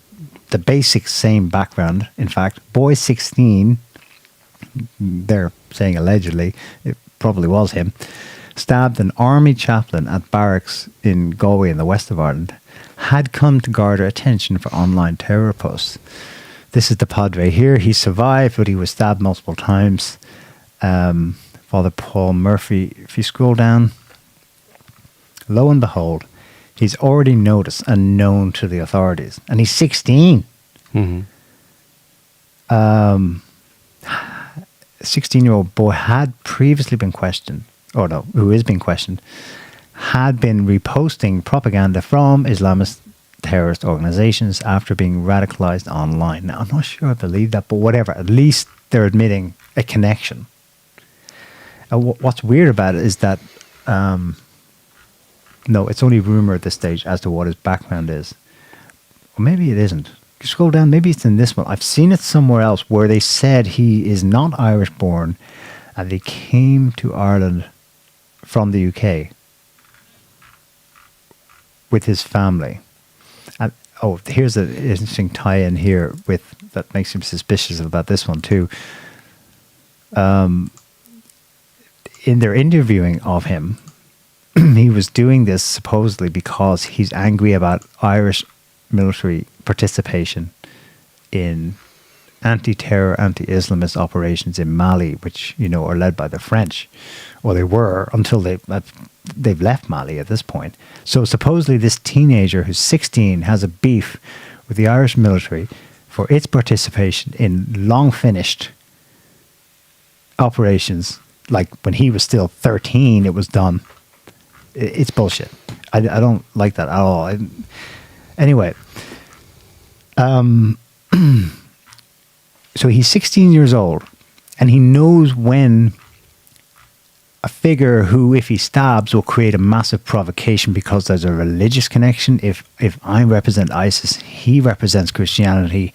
the basic same background. In fact, boy 16, they're saying allegedly, it probably was him, stabbed an army chaplain at barracks in Galway in the west of Ireland, had come to garner attention for online terror posts. This is the padre here. He survived, but he was stabbed multiple times. Father Paul Murphy, if you scroll down, lo and behold, he's already noticed and known to the authorities. And he's 16. 16-year-old boy had previously been questioned, or no, who is being questioned, had been reposting propaganda from Islamist terrorist organizations after being radicalized online. Now, I'm not sure I believe that, but whatever. At least they're admitting a connection. What's weird about it is that, no, it's only rumor at this stage as to what his background is. Or maybe it isn't. You scroll down, maybe it's in this one. I've seen it somewhere else where they said he is not Irish born and he came to Ireland from the UK with his family. And here's an interesting tie-in here with that makes him suspicious about this one too. In their interviewing of him, he was doing this supposedly because he's angry about Irish military participation in anti-terror, anti-Islamist operations in Mali, which, you know, are led by the French. Or they were until they've left Mali at this point. So supposedly this teenager who's 16 has a beef with the Irish military for its participation in long-finished operations. Like when he was still 13, it was done. It's bullshit. I don't like that at all. Anyway, so he's 16 years old, and he knows when a figure who, if he stabs, will create a massive provocation because there's a religious connection. If I represent ISIS, he represents Christianity.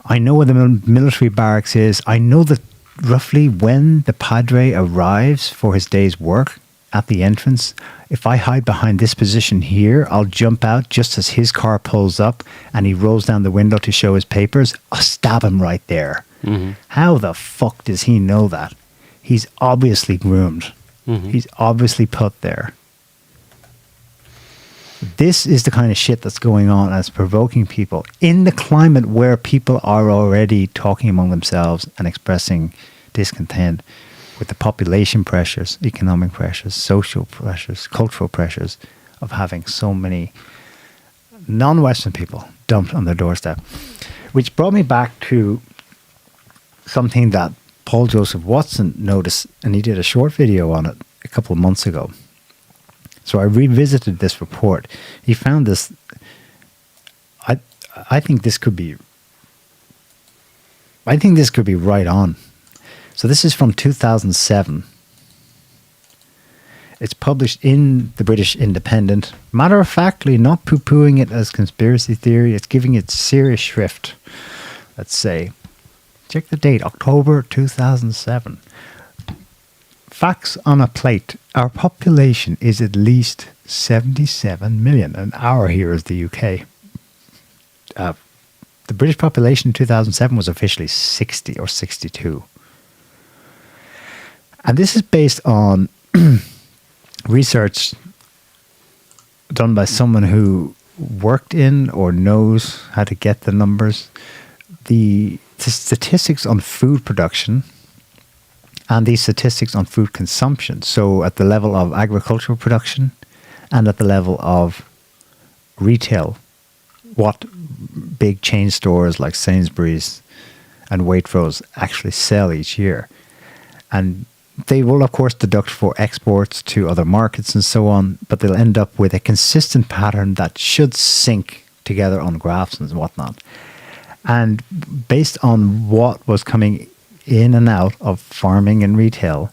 I know where the military barracks is. I know that roughly when the padre arrives for his day's work at the entrance, if I hide behind this position here, I'll jump out just as his car pulls up and he rolls down the window to show his papers. I'll stab him right there. Mm-hmm. How the fuck does he know that? He's obviously groomed. Mm-hmm. He's obviously put there. This is the kind of shit that's going on as provoking people in the climate where people are already talking among themselves and expressing discontent with the population pressures, economic pressures, social pressures, cultural pressures of having so many non-Western people dumped on their doorstep. Which brought me back to something that Paul Joseph Watson noticed, and he did a short video on it a couple of months ago. So I revisited this report. He found this. I think this could be right on. So this is from 2007. It's published in the British Independent. Matter of factly, not poo-pooing it as conspiracy theory. It's giving it serious shrift. Let's say. Check the date, October 2007. Facts on a plate. Our population is at least 77 million. And our here is the UK. The British population in 2007 was officially 60 or 62. And this is based on research done by someone who worked in or knows how to get the numbers. The statistics on food production and the statistics on food consumption. So at the level of agricultural production and at the level of retail, what big chain stores like Sainsbury's and Waitrose actually sell each year. And they will, of course, deduct for exports to other markets and so on, but they'll end up with a consistent pattern that should sync together on graphs and whatnot. And based on what was coming in and out of farming and retail,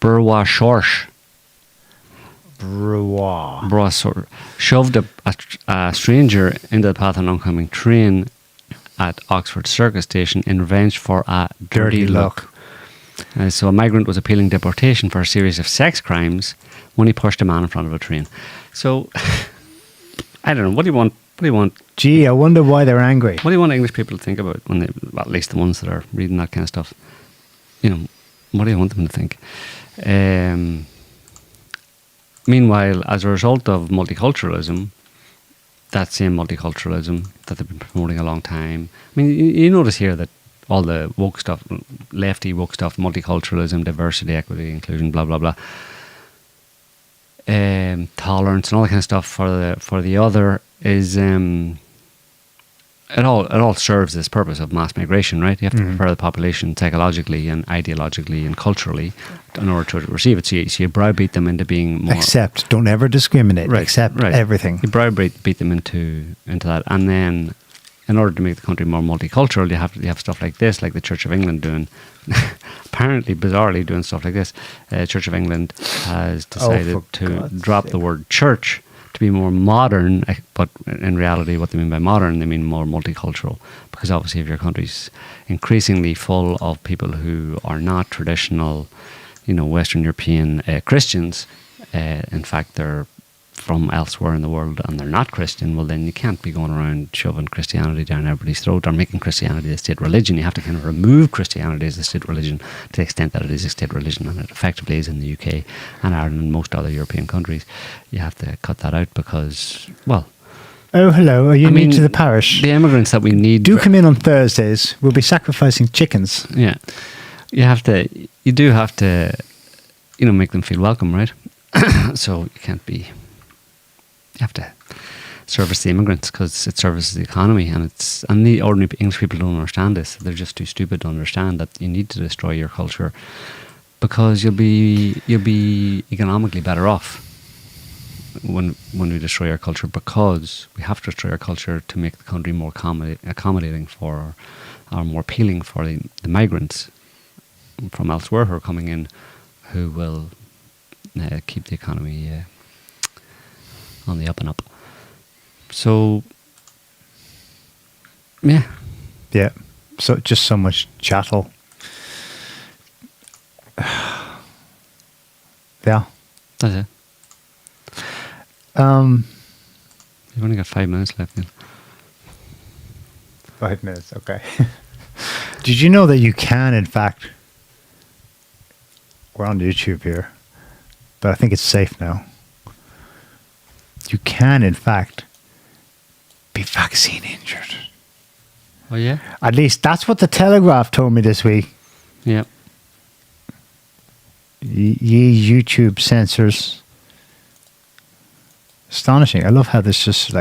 Burwa Shorsh. Bruwa. Shoved a stranger into the path of an oncoming train at Oxford Circus Station in revenge for a dirty look. So a migrant was appealing deportation for a series of sex crimes when he pushed a man in front of a train. So, I don't know. What do you want? What do you want? Gee, I wonder why they're angry. What do you want English people to think about when they, well, at least the ones that are reading that kind of stuff? You know, what do you want them to think? Meanwhile, as a result of multiculturalism, that same multiculturalism that they've been promoting a long time. I mean, you notice here that all the woke stuff, lefty woke stuff, multiculturalism, diversity, equity, inclusion, blah blah blah, tolerance, and all that kind of stuff for the other is it all serves this purpose of mass migration, right? You have to prepare the population psychologically and ideologically and culturally in order to receive it. So you browbeat them into being more... Accept. Don't ever discriminate. Right, Accept right. everything. You browbeat them into that. And then in order to make the country more multicultural, you have stuff like this, like the Church of England doing... apparently, bizarrely, doing stuff like this. Church of England has decided to drop the word church to be more modern, but in reality what they mean by modern, they mean more multicultural, because obviously if your country's increasingly full of people who are not traditional, Western European Christians, in fact they're from elsewhere in the world and they're not Christian, well then you can't be going around shoving Christianity down everybody's throat or making Christianity the state religion. You have to kind of remove Christianity as the state religion to the extent that it is a state religion, and it effectively is in the UK and Ireland and most other European countries. You have to cut that out because, well... Oh, hello. Are you new to the parish? The immigrants that we need... Do come in on Thursdays. We'll be sacrificing chickens. Yeah. You do have to, make them feel welcome, right? So you can't be... You have to service the immigrants because it services the economy, and the ordinary English people don't understand this. They're just too stupid to understand that you need to destroy your culture because you'll be economically better off when we destroy our culture, because we have to destroy our culture to make the country more accommodating for or more appealing for the migrants from elsewhere who are coming in, who will keep the economy on the up and up. So, yeah. Yeah. So just so much chattel. Yeah. That's it. You've only got 5 minutes left, Neil. 5 minutes, okay. Did you know that you can, in fact, we're on YouTube here, but I think it's safe now. You can, in fact, be vaccine injured. Oh, yeah? At least that's what the Telegraph told me this week. Yeah. Ye YouTube censors. Astonishing. I love how this just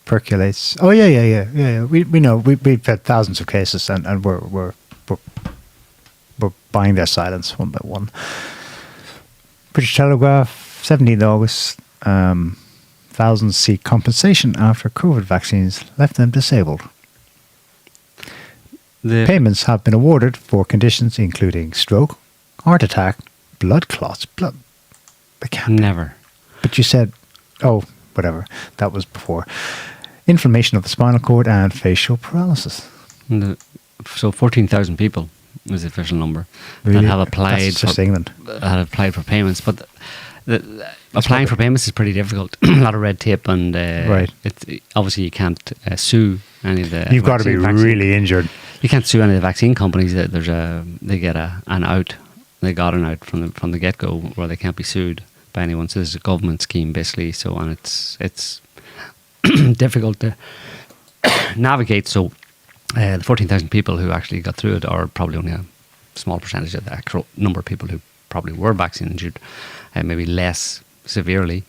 percolates. Oh, yeah. We know. We've had thousands of cases and we're buying their silence one by one. British Telegraph, 17th August. Thousands seek compensation after COVID vaccines left them disabled. Payments have been awarded for conditions including stroke, heart attack, blood clots. They can't. Never. But you said, oh, whatever. That was before. Inflammation of the spinal cord and facial paralysis. So 14,000 people was the official number Really? that have applied. That's just England. Have applied for payments, but applying for payments is pretty difficult. A lot of red tape, and right. Obviously you can't sue any of the. You've got to be really injured. You can't sue any of the vaccine companies. They get an out. They got an out from the get go where they can't be sued by anyone. So this is a government scheme basically. So, and it's difficult to navigate. So the 14,000 people who actually got through it are probably only a small percentage of the actual number of people who probably were vaccine injured, maybe less severely,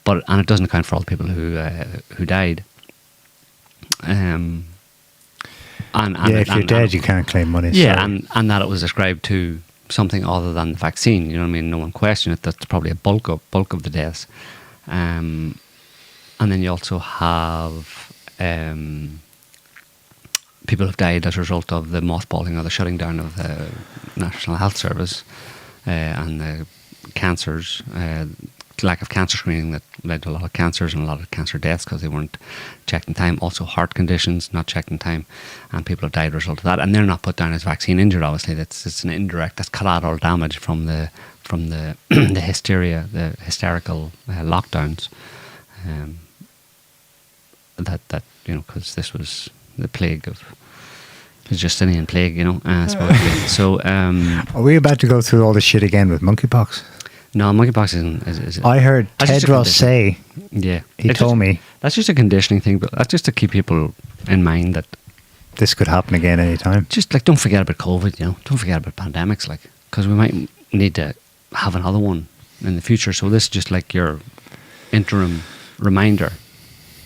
and it doesn't account for all the people who died. If you're dead, you can't claim money. Yeah, sorry. and that it was ascribed to something other than the vaccine. You know what I mean? No one questioned it. That's probably a bulk of the deaths. And then you also have people who've died as a result of the mothballing or the shutting down of the National Health Service. and the cancers, lack of cancer screening that led to a lot of cancers and a lot of cancer deaths because they weren't checked in time. Also heart conditions, not checked in time, and people have died as a result of that. And they're not put down as vaccine injured, obviously. It's an indirect, that's collateral damage from the the hysteria, the hysterical lockdowns. That because this was the plague of the Justinian plague, supposedly. So, Are we about to go through all this shit again with monkeypox? no, monkeypox isn't. I heard That's just a Tedros condition. say, Yeah, he It's told just- me that's just a conditioning thing, but that's just to keep people in mind that this could happen again anytime. just like don't forget about COVID. Don't forget about pandemics, like because we might need to have another one in the future. So this is just like your interim reminder: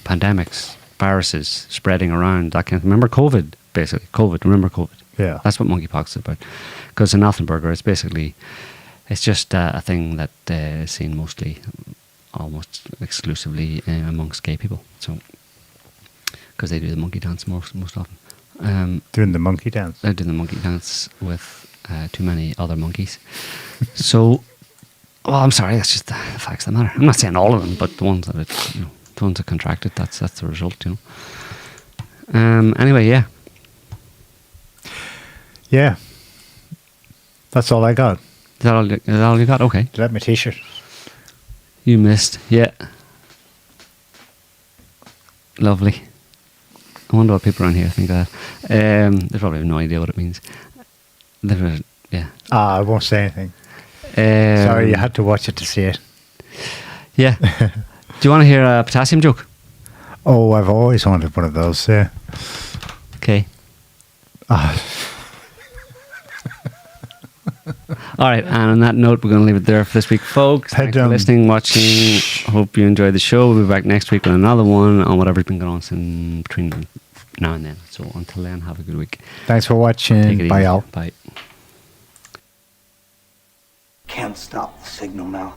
pandemics, viruses spreading around. That kind. Remember COVID, basically. COVID. Remember COVID. Yeah. That's what monkeypox is about. Because in Nothenburger, it's just a thing that is seen mostly, almost exclusively amongst gay people. So, because they do the monkey dance most often. Doing the monkey dance. They do the monkey dance with too many other monkeys. So, well, I'm sorry, that's just the facts of the matter. I'm not saying all of them, but the ones that the ones that contracted, that's the result. Anyway, yeah. Yeah. That's all I got. Is that all you got? Okay. Did I have my t-shirt? You missed. Yeah. Lovely. I wonder what people around here think of that. They probably have no idea what it means. Yeah. I won't say anything. Sorry, you had to watch it to see it. Yeah. Do you want to hear a potassium joke? Oh, I've always wanted one of those, yeah. Okay. All right, and on that note, we're going to leave it there for this week, folks. Thanks for listening, watching. Hope you enjoyed the show. We'll be back next week with another one on whatever's been going on in between now and then. So until then, have a good week. Thanks for Take watching. it Bye, easy. y'all. Bye. Can't stop the signal now.